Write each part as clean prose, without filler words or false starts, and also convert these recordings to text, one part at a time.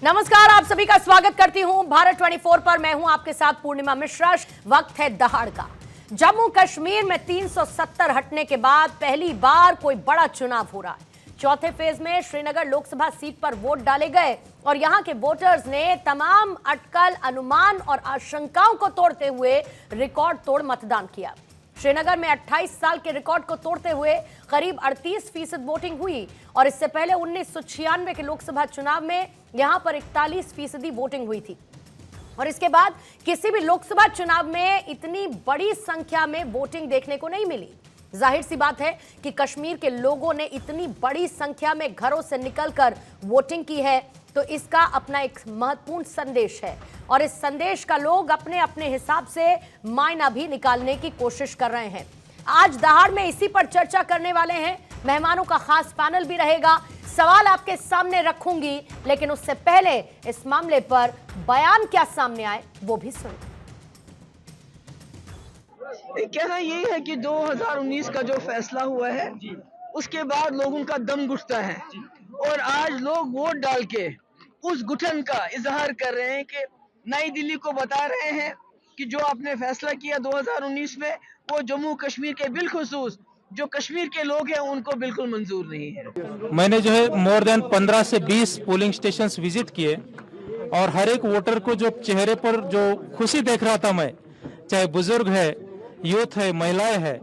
नमस्कार, आप सभी का स्वागत करती हूं भारत 24 पर। मैं हूं आपके साथ पूर्णिमा मिश्रा। वक्त है दहाड़ का। जम्मू कश्मीर में 370 हटने के बाद पहली बार कोई बड़ा चुनाव हो रहा है। चौथे फेज में श्रीनगर लोकसभा सीट पर वोट डाले गए और यहां के वोटर्स ने तमाम अटकल, अनुमान और आशंकाओं को तोड़ते हुए रिकॉर्ड तोड़ मतदान किया। श्रीनगर में 28 साल के रिकॉर्ड को तोड़ते हुए करीब 38% वोटिंग हुई और इससे पहले 1996 के लोकसभा चुनाव में यहां पर 41% वोटिंग हुई थी। और इसके बाद किसी भी लोकसभा चुनाव में इतनी बड़ी संख्या में वोटिंग देखने को नहीं मिली। जाहिर सी बात है कि कश्मीर के लोगों ने इतनी बड़ी संख्या में घरों से निकलकर वोटिंग की है, तो इसका अपना एक महत्वपूर्ण संदेश है और इस संदेश का लोग अपने अपने हिसाब से मायना भी निकालने की कोशिश कर रहे हैं। आज दहाड़ में इसी पर चर्चा करने वाले हैं। मेहमानों का खास पैनल भी रहेगा, सवाल आपके सामने रखूंगी, लेकिन उससे पहले इस मामले पर बयान क्या सामने आए वो भी सुनिए। कहना यही है कि 2019 का जो फैसला हुआ है उसके बाद लोगों का दम घुटता है और आज लोग वोट डाल के उस घुटन का इजहार कर रहे हैं कि नई दिल्ली को बता रहे हैं कि जो आपने फैसला किया 2019 में वो जम्मू कश्मीर के बिलखुसूस जो कश्मीर के लोग हैं उनको बिल्कुल मंजूर नहीं है। मैंने जो है मोर देन 15 से 20 पोलिंग स्टेशंस विजिट किए और हर एक वोटर को जो चेहरे पर जो खुशी देख रहा था मैं, चाहे बुजुर्ग है, यूथ है, महिलाएं है,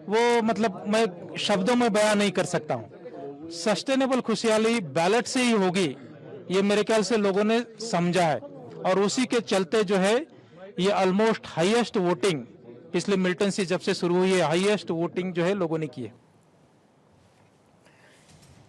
वो मतलब मैं शब्दों में बयान नहीं कर सकता हूँ। सस्टेनेबल खुशहाली बैलेट से ही होगी, ये मेरे ख्याल से लोगों ने समझा है और उसी के चलते जो है ये ऑलमोस्ट हाईएस्ट वोटिंग पिछले मिल्टन से जब से शुरू हुई है, हाईएस्ट वोटिंग जो है लोगों ने की है।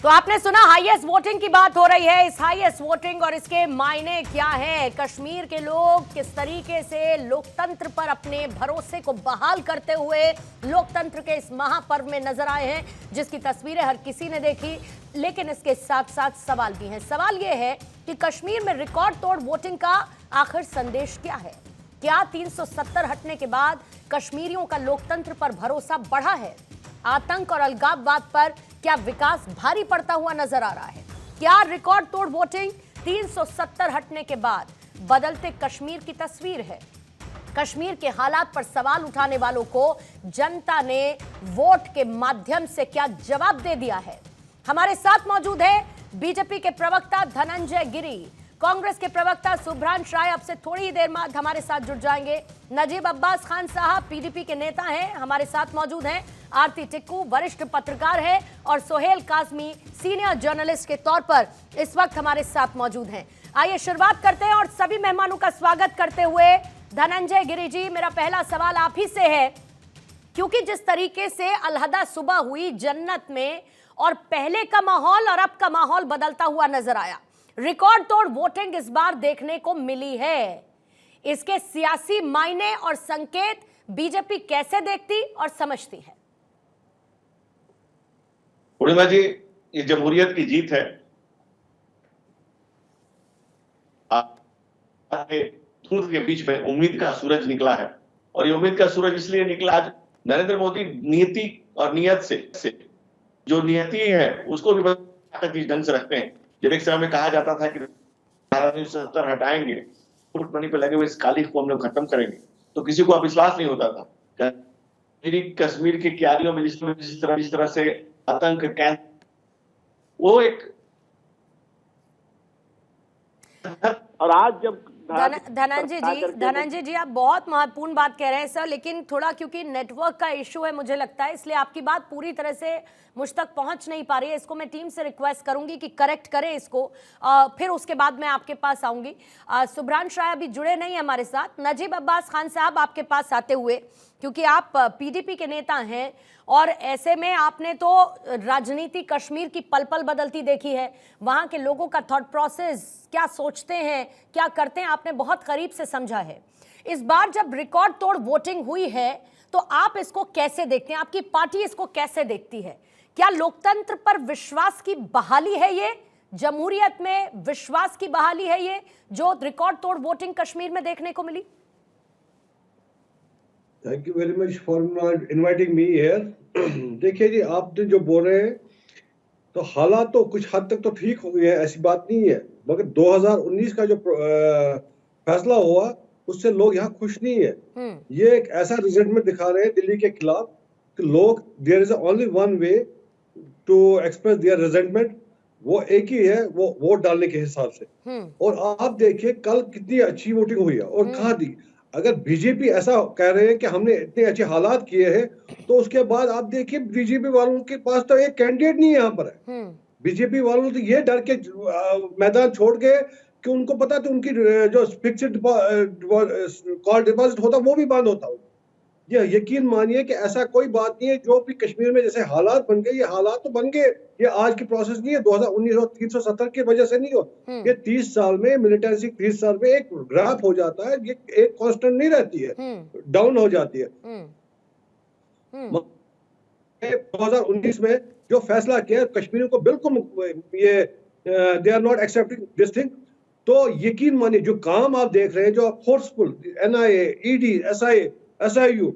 तो आपने सुना, हाईएस्ट वोटिंग की बात हो रही है। इस हाईएस्ट वोटिंग और इसके मायने क्या है, कश्मीर के लोग किस तरीके से लोकतंत्र पर अपने भरोसे को बहाल करते हुए लोकतंत्र के इस महापर्व में नजर आए हैं, जिसकी तस्वीरें हर किसी ने देखी। लेकिन इसके साथ साथ सवाल भी हैं। सवाल यह है कि कश्मीर में रिकॉर्ड तोड़ वोटिंग का आखिर संदेश क्या है। क्या 370 हटने के बाद कश्मीरियों का लोकतंत्र पर भरोसा बढ़ा है? आतंक और अलगाववाद पर क्या विकास भारी पड़ता हुआ नजर आ रहा है? क्या रिकॉर्ड तोड़ वोटिंग 370 हटने के बाद बदलते कश्मीर की तस्वीर है? कश्मीर के हालात पर सवाल उठाने वालों को जनता ने वोट के माध्यम से क्या जवाब दे दिया है? हमारे साथ मौजूद है बीजेपी के प्रवक्ता धनंजय गिरी, कांग्रेस के प्रवक्ता सुभ्रांश राय अब से थोड़ी ही देर बाद हमारे साथ जुड़ जाएंगे। नजीब अब्बास खान साहब पीडीपी के नेता हैं, हमारे साथ मौजूद हैं। आरती टिक्कू वरिष्ठ पत्रकार हैं और सोहेल काजमी सीनियर जर्नलिस्ट के तौर पर इस वक्त हमारे साथ मौजूद हैं। आइए शुरुआत करते हैं और सभी मेहमानों का स्वागत करते हुए धनंजय गिरी जी, मेरा पहला सवाल आप ही से है, क्योंकि जिस तरीके से अलहदा सुबह हुई जन्नत में और पहले का माहौल और अब का माहौल बदलता हुआ नजर आया, रिकॉर्ड तोड़ वोटिंग इस बार देखने को मिली है। इसके सियासी मायने और संकेत बीजेपी कैसे देखती और समझती है? पूर्णिमा जी, ये जमहूरियत की जीत है। धूप के बीच में उम्मीद का सूरज निकला है और ये उम्मीद का सूरज इसलिए निकला, आज नरेंद्र मोदी नीति और नियत से जो नियति है उसको भी किस ढंग से रखते हैं। जब एक समय में कहा जाता था कि 370 हटाएंगे, फुट मनी पे लगे हुए इस कालिख को हम लोग खत्म करेंगे, तो किसी को अब विश्वास नहीं होता था। कश्मीर की क्यारियों में जिस तरह से आतंक कैंप, वो एक और आज जब धनंजय जी आप बहुत महत्वपूर्ण बात कह रहे हैं सर, लेकिन थोड़ा क्योंकि नेटवर्क का इशू है मुझे लगता है, इसलिए आपकी बात पूरी तरह से मुझ तक पहुंच नहीं पा रही है। इसको मैं टीम से रिक्वेस्ट करूंगी कि करेक्ट करें इसको, फिर उसके बाद मैं आपके पास आऊंगी। सुभ्रांश राय अभी जुड़े नहीं हमारे साथ। नजीब अब्बास खान साहब आपके पास आते हुए, क्योंकि आप पीडीपी के नेता हैं और ऐसे में आपने तो राजनीति कश्मीर की पल पल बदलती देखी है, वहां के लोगों का थॉट प्रोसेस, क्या सोचते हैं, क्या करते हैं, आपने बहुत करीब से समझा है। इस बार जब रिकॉर्ड तोड़ वोटिंग हुई है तो आप इसको कैसे देखते हैं? आपकी पार्टी इसको कैसे देखती है? क्या लोकतंत्र पर विश्वास की बहाली है ये? जमहूरियत में विश्वास की बहाली है ये जो रिकॉर्ड तोड़ वोटिंग कश्मीर में देखने को मिली? Thank you very much for inviting me here. देखिए जी, आप जो बोल रहे हैं तो हालात तो कुछ हद तक तो ठीक हो गए हैं, ऐसी बात नहीं है, मगर 2019 का जो फैसला हुआ उससे लोग यहाँ खुश नहीं है। ये एक ऐसा रिजल्ट दिखा रहे हैं दिल्ली के खिलाफ कि लोग, there is only one way to express their resentment, वो एक ही है, वो वोट डालने के हिसाब से। और आप देखिए कल कितनी अच्छी वोटिंग हुई है और कहाँ दी। अगर बीजेपी ऐसा कह रहे हैं कि हमने इतने अच्छे हालात किए हैं, तो उसके बाद आप देखिए बीजेपी वालों के पास तो एक कैंडिडेट नहीं यहाँ पर है। बीजेपी वालों तो ये डर के मैदान छोड़ गए कि उनको पता तो उनकी जो फिक्स्ड कॉल डिपॉजिट होता वो भी बंद होता। ये यकीन मानिए कि ऐसा कोई बात नहीं है। जो भी कश्मीर में जैसे हालात बन गए, ये हालात तो बन गए, ये आज की प्रोसेस नहीं है, 2019 और 370 की वजह से नहीं हो। ये 30 साल में मिलिटेंसी 30 साल में एक ग्राफ हो जाता है, ये एक कांस्टेंट नहीं रहती है, डाउन हो जाती है। 2019 में जो फैसला किया कश्मीरियों को बिल्कुल ये they are not accepting this thing. तो यकीन मानिए जो काम आप देख रहे हैं, जो आप फोर्सफुल NIA, ED, SIU,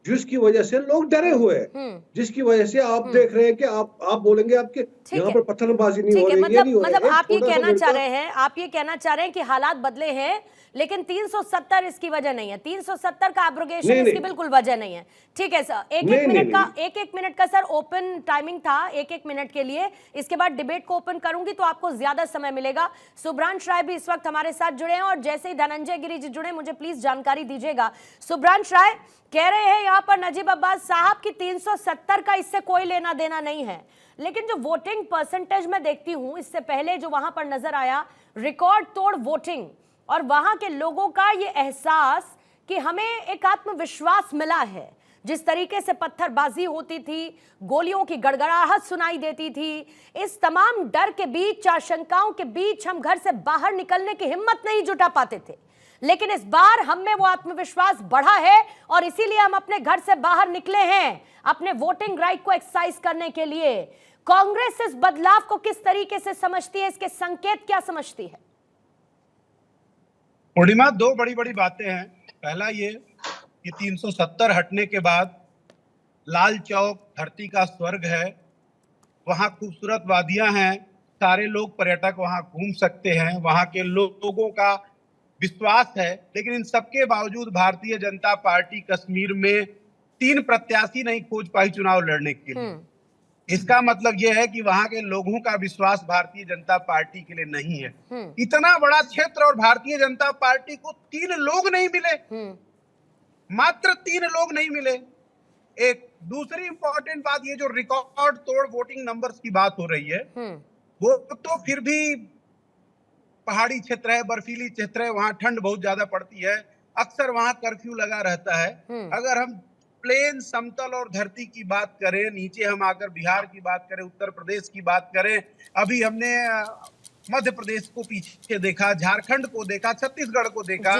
जिसकी वजह से लोग डरे हुए हैं, जिसकी वजह से आप देख रहे हैं कि आप बोलेंगे आपके यहाँ पर पत्थरबाजी नहीं हो रही, मतलब आप ये कहना चाह रहे हैं, आप ये कहना चाह रहे हैं कि हालात बदले हैं, लेकिन 370 इसकी वजह नहीं है, 370 का एब्रोगेशन इसकी बिल्कुल वजह नहीं है। ठीक है सर, एक मिनट का सर ओपन टाइमिंग था, एक मिनट के लिए। इसके बाद डिबेट को ओपन करूंगी तो आपको ज्यादा समय मिलेगा। सुब्रांश राय भी इस वक्त हमारे साथ जुड़े हैं, और जैसे ही धनंजय गिरी जी जुड़े मुझे प्लीज जानकारी दीजिएगा। सुब्रांश राय कह रहे हैं यहाँ पर नजीब अब्बास साहब की 370 का इससे कोई लेना देना नहीं है, लेकिन जो वोटिंग परसेंटेज में देखती हूं, इससे पहले जो वहां पर नजर आया रिकॉर्ड तोड़ वोटिंग, और वहां के लोगों का ये एहसास कि हमें एक आत्मविश्वास मिला है। जिस तरीके से पत्थरबाजी होती थी, गोलियों की गड़गड़ाहट सुनाई देती थी, इस तमाम डर के बीच, आशंकाओं के बीच हम घर से बाहर निकलने की हिम्मत नहीं जुटा पाते थे, लेकिन इस बार हम में वो आत्मविश्वास बढ़ा है, और इसीलिए हम अपने घर से बाहर निकले हैं अपने वोटिंग राइट को एक्सरसाइज करने के लिए। कांग्रेस इस बदलाव को किस तरीके से समझती है, इसके संकेत क्या समझती है? पूर्णिमा, दो बड़ी बड़ी बातें हैं। पहला ये कि 370 हटने के बाद लाल चौक धरती का स्वर्ग है, वहां खूबसूरत वादियां हैं, सारे लोग पर्यटक वहां घूम सकते हैं, वहां के लोगों का विश्वास है। लेकिन इन सबके बावजूद भारतीय जनता पार्टी कश्मीर में 3 प्रत्याशी नहीं खोज पाई चुनाव लड़ने के लिए। इसका मतलब यह है कि वहां के लोगों का विश्वास भारतीय जनता पार्टी के लिए नहीं है। इतना बड़ा क्षेत्र और भारतीय जनता पार्टी को 3 लोग नहीं मिले, मात्र 3 लोग नहीं मिले। एक दूसरी इंपॉर्टेंट बात, ये जो रिकॉर्ड तोड़ वोटिंग नंबर्स की बात हो रही है, वो तो फिर भी पहाड़ी क्षेत्र है, बर्फीली क्षेत्र है, वहां ठंड बहुत ज्यादा पड़ती है, अक्सर वहां कर्फ्यू लगा रहता है। अगर हम प्लेन, समतल और धरती की बात करें, नीचे हम आकर बिहार की बात करें, उत्तर प्रदेश की बात करें, अभी हमने मध्य प्रदेश को पीछे देखा, झारखंड को देखा, छत्तीसगढ़ को देखा,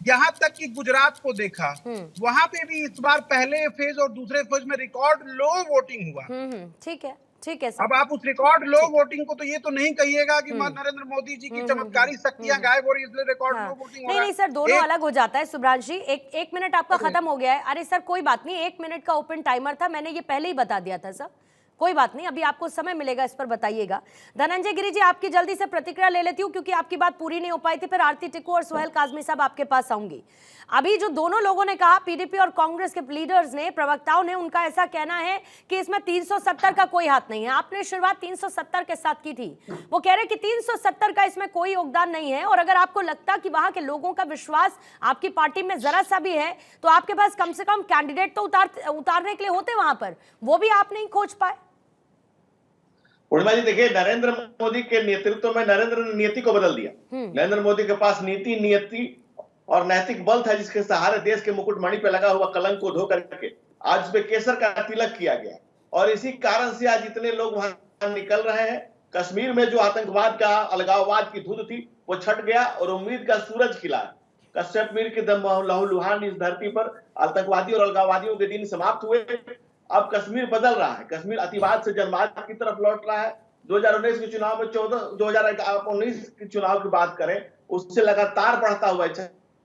यहाँ तक कि गुजरात को देखा, वहां पे भी इस बार पहले फेज और दूसरे फेज में रिकॉर्ड लो वोटिंग हुआ। ठीक है, ठीक है सर। अब आप उस रिकॉर्ड लो वोटिंग को तो ये तो नहीं कहिएगा कि नरेंद्र मोदी जी की चमत्कारी शक्तियां गायब हो रही है इसलिए रिकॉर्ड लो वोटिंग हो रहा है। नहीं सर, दोनों अलग हो जाता है। सुब्रांश जी, एक मिनट आपका खत्म हो गया है। अरे सर कोई बात नहीं, 1 मिनट का ओपन टाइमर था, मैंने ये पहले ही बता दिया था सर, कोई बात नहीं, अभी आपको समय मिलेगा, इस पर बताइएगा। धनंजय गिरी जी, आपकी जल्दी से प्रतिक्रिया ले लेती हूँ क्योंकि आपकी बात पूरी नहीं हो पाई थी, फिर आरती टिक्कू और सोहेल काजमी साहब आपके पास आऊंगी। अभी जो दोनों लोगों ने कहा, पीडीपी और कांग्रेस के लीडर्स ने, प्रवक्ताओं ने, उनका ऐसा कहना है कि इसमें 370 का कोई हाथ नहीं है। आपने शुरुआत 370 के साथ की थी, वो कह रहे कि 370 का इसमें कोई योगदान नहीं है, और अगर आपको लगता कि वहां के लोगों का विश्वास आपकी पार्टी में जरा सा भी है तो आपके पास कम से कम कैंडिडेट तो उतारने के लिए होते वहां पर, वो भी आप नहीं खोज पाए। पूर्णिमा जी देखिए, नरेंद्र मोदी के नेतृत्व में नरेंद्र ने नीति को बदल दिया। नरेंद्र मोदी के पास नीति, नियति और नैतिक बल था, जिसके सहारे देश के मुकुटमणि पे लगा हुआ कलंक को धो करके आज पे केसर का तिलक किया गया, और इसी कारण से आज इतने लोग वहां निकल रहे हैं। कश्मीर में जो आतंकवाद का, अलगाववाद की धुंध थी वो छट गया और उम्मीद का सूरज खिला। कश्मीर के लहूलुहान इस धरती पर आतंकवादी और अलगाववादियों के दिन समाप्त हुए। अब कश्मीर बदल रहा है, कश्मीर अतिवाद से जनवाद की तरफ लौट रहा है। 2019 के चुनाव में 2019 के चुनाव की बात करें, उससे लगातार बढ़ता हुआ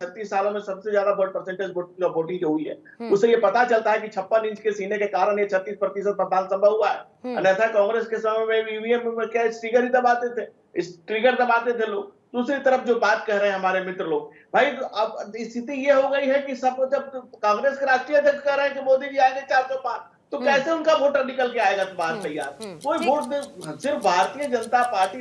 36 सालों में सबसे ज्यादा वोट परसेंटेज वोटिंग जो हुई है, उससे ये पता चलता है कि 56 इंच के सीने के कारण ये 36% मतदान संभव हुआ है। अन्यथा कांग्रेस के समय में ईवीएम में क्या ट्रिगर ही दबाते थे, इस ट्रिगर दबाते थे लोग। दूसरी तरफ जो बात कह रहे हैं हमारे मित्र लोग, भाई अब स्थिति ये हो गई है कि सब जब कांग्रेस के राष्ट्रीय अध्यक्ष कह रहे हैं कि मोदी जी आएंगे 400 पार, तो कैसे उनका वोटर निकल के आएगा बाहर से यार? कोई वोट सिर्फ भारतीय जनता पार्टी,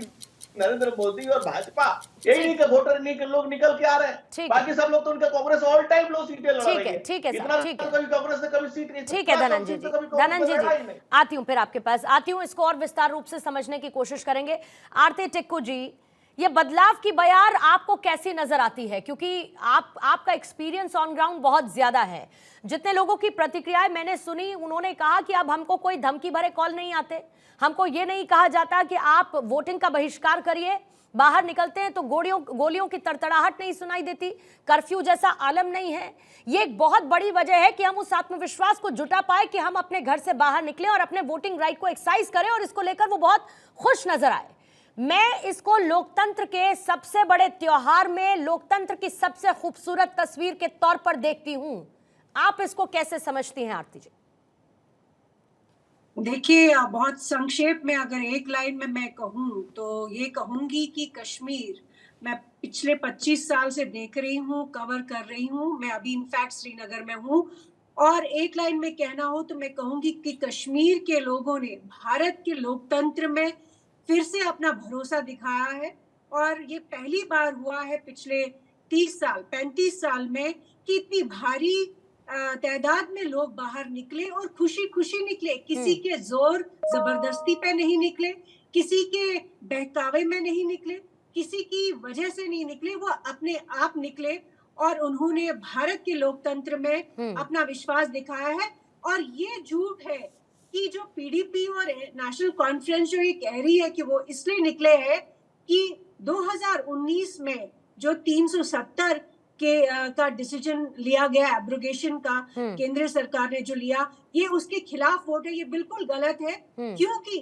नरेंद्र मोदी और भाजपा, यही नहीं कि वोटर नहीं के लोग निकल के आ रहे हैं, बाकी सब लोग तो उनका कांग्रेस ऑल टाइम लो सीटें लड़ रही है। ठीक है सर, इतना ठीक है, कभी कांग्रेस ने कभी सीट नहीं, ठीक है धनंजय जी, धनंजय जी आती हूँ, फिर आपके पास आती हूँ, इसको और विस्तार रूप से समझने की कोशिश करेंगे। आरती टिक्कू जी, ये बदलाव की बयार आपको कैसी नजर आती है? क्योंकि आपका एक्सपीरियंस ऑन ग्राउंड बहुत ज्यादा है। जितने लोगों की प्रतिक्रियाएं मैंने सुनी, उन्होंने कहा कि अब हमको कोई धमकी भरे कॉल नहीं आते, हमको ये नहीं कहा जाता कि आप वोटिंग का बहिष्कार करिए, बाहर निकलते हैं तो गोलियों की तड़तड़ाहट नहीं सुनाई देती, कर्फ्यू जैसा आलम नहीं है। ये एक बहुत बड़ी वजह है कि हम उस आत्मविश्वास को जुटा पाए कि हम अपने घर से बाहर निकले और अपने वोटिंग राइट को एक्सरसाइज करें, और इसको लेकर वो बहुत खुश नजर आए। मैं इसको लोकतंत्र के सबसे बड़े त्योहार में लोकतंत्र की सबसे खूबसूरत तस्वीर के तौर पर देखती हूं। आप इसको कैसे समझती हैं आरती जी? देखिए, बहुत संक्षेप में अगर एक लाइन में मैं कहूँ तो ये कहूंगी कि कश्मीर मैं पिछले 25 साल से देख रही हूँ, कवर कर रही हूँ। मैं अभी इनफैक्ट श्रीनगर में हूँ, और एक लाइन में कहना हो तो मैं कहूंगी कि कश्मीर के लोगों ने भारत के लोकतंत्र में फिर से अपना भरोसा दिखाया है। और ये पहली बार हुआ है पिछले 35 साल में कि इतनी भारी तादाद में लोग बाहर निकले और खुशी खुशी निकले। किसी के जोर जबरदस्ती पे नहीं निकले, किसी के बहकावे में नहीं निकले, किसी की वजह से नहीं निकले, वो अपने आप निकले और उन्होंने भारत के लोकतंत्र में अपना विश्वास दिखाया है। और ये झूठ है कि जो पीडीपी और नेशनल कॉन्फ्रेंस जो ये कह रही है कि वो इसलिए निकले हैं कि 2019 में जो 370 का डिसीजन लिया गया एब्रोगेशन का, केंद्र सरकार ने जो लिया, ये उसके खिलाफ वोट है। ये बिल्कुल गलत है, क्योंकि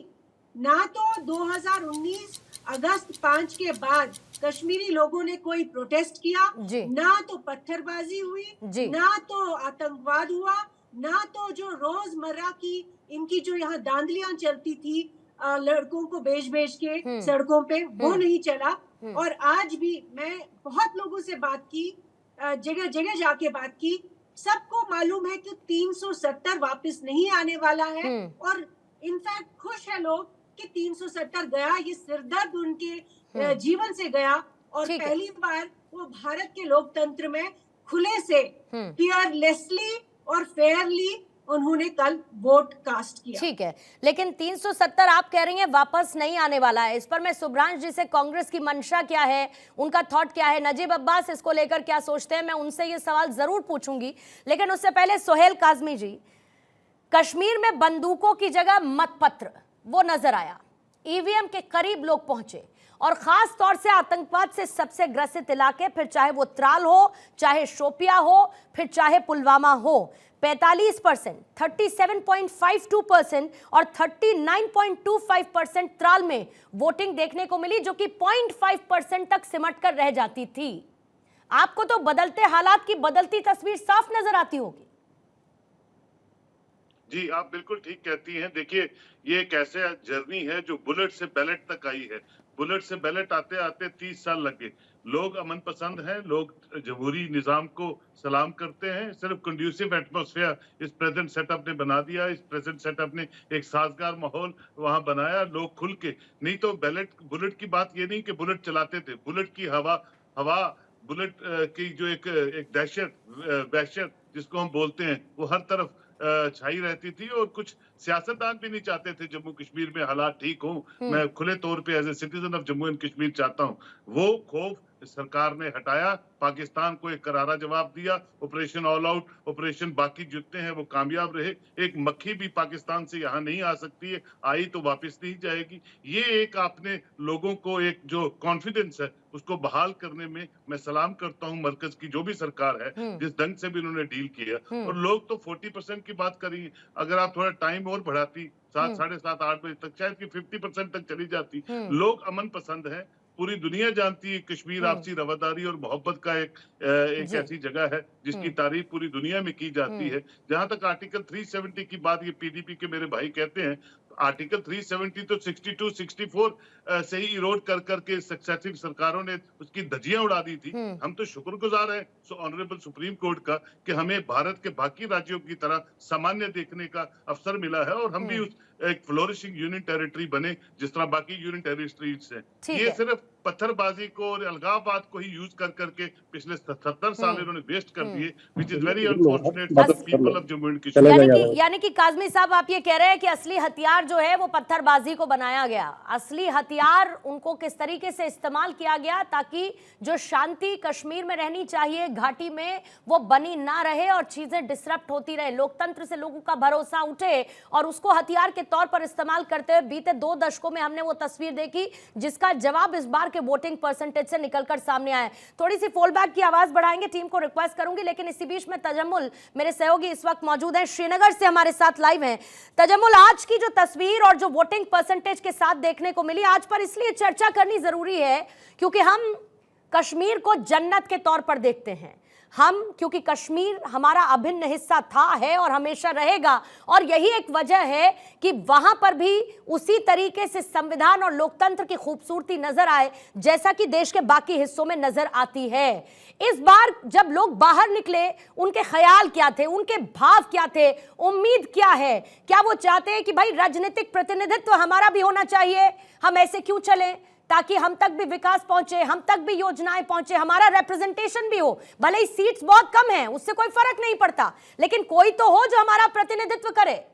ना तो 2019 अगस्त 5 के बाद कश्मीरी लोगों ने कोई प्रोटेस्ट किया, ना तो पत्थरबाजी हुई, ना तो आतंकवाद हुआ, ना तो जो रोजमर्रा की इनकी जो यहाँ दांदलियां चलती थी लड़कों को बेच के सड़कों पे, वो नहीं चला। और आज भी मैं बहुत लोगों से बात की, जगह जगह जाके बात की, सबको मालूम है कि 370 वापस नहीं आने वाला है। और इनफैक्ट खुश है लोग कि 370 गया, ये सिरदर्द उनके जीवन से गया। और पहली बार वो भारत के लोकतंत्र में खुले से, फियरलेसली और फेयरली उन्होंने कल वोट कास्ट किया। ठीक है, लेकिन 370 आप कह रही हैं वापस नहीं आने वाला है। इस पर मैं सुब्रांश जी से कांग्रेस की मंशा क्या है, उनका थॉट क्या है, नजीब अब्बास इसको लेकर क्या सोचते हैं, मैं उनसे ये सवाल जरूर पूछूंगी। लेकिन उससे पहले सोहेल काजमी जी, कश्मीर में बंदूकों की जगह मतपत्र वो नजर आया, ईवीएम के करीब लोग पहुंचे, और खास तौर से आतंकवाद से सबसे ग्रसित इलाके, फिर चाहे वो त्राल हो, चाहे शोपिया हो, फिर चाहे पुलवामा हो, 45%, 37.52% और 39.25% त्राल में वोटिंग देखने को मिली, जो कि 0.5% तक सिमट कर रह जाती थी। आपको तो बदलते हालात की बदलती तस्वीर साफ नजर आती होगी। जी, आप बिल्कुल ठीक कहती हैं। देखिए, ये एक ऐसा जर्नी है जो बुलेट से बैलेट तक आई है। बुलेट से बैलेट आते आते 30 साल लग गए। लोग अमन पसंद हैं, लोग जमहूरी निजाम को सलाम करते हैं। सिर्फ कंड्यूसिव एटमॉस्फेयर इस प्रेजेंट सेटअप ने बना दिया। इस प्रेजेंट सेटअप ने एक साजगार माहौल वहां बनाया, लोग खुल के। नहीं तो बुलेट की बात ये नहीं कि बुलेट चलाते थे, बुलेट की हवा बुलेट की जो एक दहशत जिसको हम बोलते हैं, वो हर तरफ छाई रहती थी। और कुछ सियासतदान भी नहीं चाहते थे जम्मू कश्मीर में हालात ठीक हों। मैं खुले तौर पे as a citizen of Jammu and Kashmir चाहता हूं, वो खौफ सरकार ने हटाया, पाकिस्तान को एक करारा जवाब दिया। ऑपरेशन ऑल आउट, ऑपरेशन बाकी जितने हैं वो कामयाब रहे। एक मक्खी भी पाकिस्तान से यहाँ नहीं आ सकती है, आई तो वापस नहीं जाएगी। ये एक आपने लोगों को एक जो कॉन्फिडेंस है उसको बहाल करने में मैं सलाम करता हूँ मरकज की जो भी सरकार है, जिस ढंग से भी उन्होंने डील किया। और लोग तो 40% की बात करिए, अगर आप थोड़ा टाइम और बढ़ाती 7, 7:30, 8 बजे तक, शायद कि 50% तक चली जाती। लोग अमन पसंद है, पूरी दुनिया जानती है कश्मीर आपसी रवादारी और मोहब्बत का एक ऐसी जगह है जिसकी तारीफ पूरी दुनिया में की जाती है। जहां तक आर्टिकल 370 की बात ये पीडीपी के मेरे भाई कहते हैं, आर्टिकल 370 तो 62, 64 से ही इरोड कर करके सक्सेसिव सरकारों ने उसकी धज्जियां उड़ा दी थी। हम तो शुक्रगुजार हैं ऑनरेबल सुप्रीम कोर्ट का कि हमें भारत के बाकी राज्यों की तरह सामान्य देखने का अवसर मिला है और हम भी उस एक फ्लोरिशिंग यूनियन टेरिटरी बने जिस तरह बाकी यूनियन टेरिटरीज हैं। ये सिर्फ पत्थरबाजी को और अलगाववाद को ही यूज कर करके पिछले 70 साल इन्होंने वेस्ट कर दिए, which is very unfortunate for the people of Jammu and Kashmir. यानी कि काज़मी साहब आप ये कह रहे हैं कि असली हथियार जो है वो पत्थरबाजी को बनाया गया, असली हथियार उनको किस तरीके से इस्तेमाल किया गया ताकि जो शांति कश्मीर में रहनी चाहिए घाटी में वो बनी ना रहे और चीजें डिसरप्ट होती रहे, लोकतंत्र से लोगों का भरोसा उठे और उसको हथियार के तौर पर इस्तेमाल करते हुए बीते 2 दशकों में हमने वो तस्वीर देखी जिसका जवाब इस बार के वोटिंग परसेंटेज से निकलकर सामने आया। थोड़ी सी फोल बैक की आवाज बढ़ाएंगे, टीम को रिक्वेस्ट करूंगी, लेकिन इसी बीच में तजम्मुल मेरे सहयोगी इस वक्त मौजूद हैं, श्रीनगर से हमारे साथ लाइव हैं। तजम्मुल, आज की जो तस्वीर और जो वोटिंग परसेंटेज के साथ देखने को मिली, आज पर इसलिए चर्चा करनी जरूरी है क्योंकि हम कश्मीर को जन्नत के तौर पर देखते हैं, क्योंकि कश्मीर हमारा अभिन्न हिस्सा था, है और हमेशा रहेगा, और यही एक वजह है कि वहां पर भी उसी तरीके से संविधान और लोकतंत्र की खूबसूरती नजर आए जैसा कि देश के बाकी हिस्सों में नजर आती है। इस बार जब लोग बाहर निकले, उनके ख्याल क्या थे, उनके भाव क्या थे, उम्मीद क्या है? क्या वो चाहते हैं कि भाई राजनीतिक प्रतिनिधित्व हमारा भी होना चाहिए, हम ऐसे क्यों चलें ताकि हम तक भी विकास पहुंचे, हम तक भी योजनाएं पहुंचे, हमारा रिप्रेजेंटेशन भी हो, भले ही सीट्स बहुत कम हैं, उससे कोई फर्क नहीं पड़ता, लेकिन कोई तो हो जो हमारा प्रतिनिधित्व करे।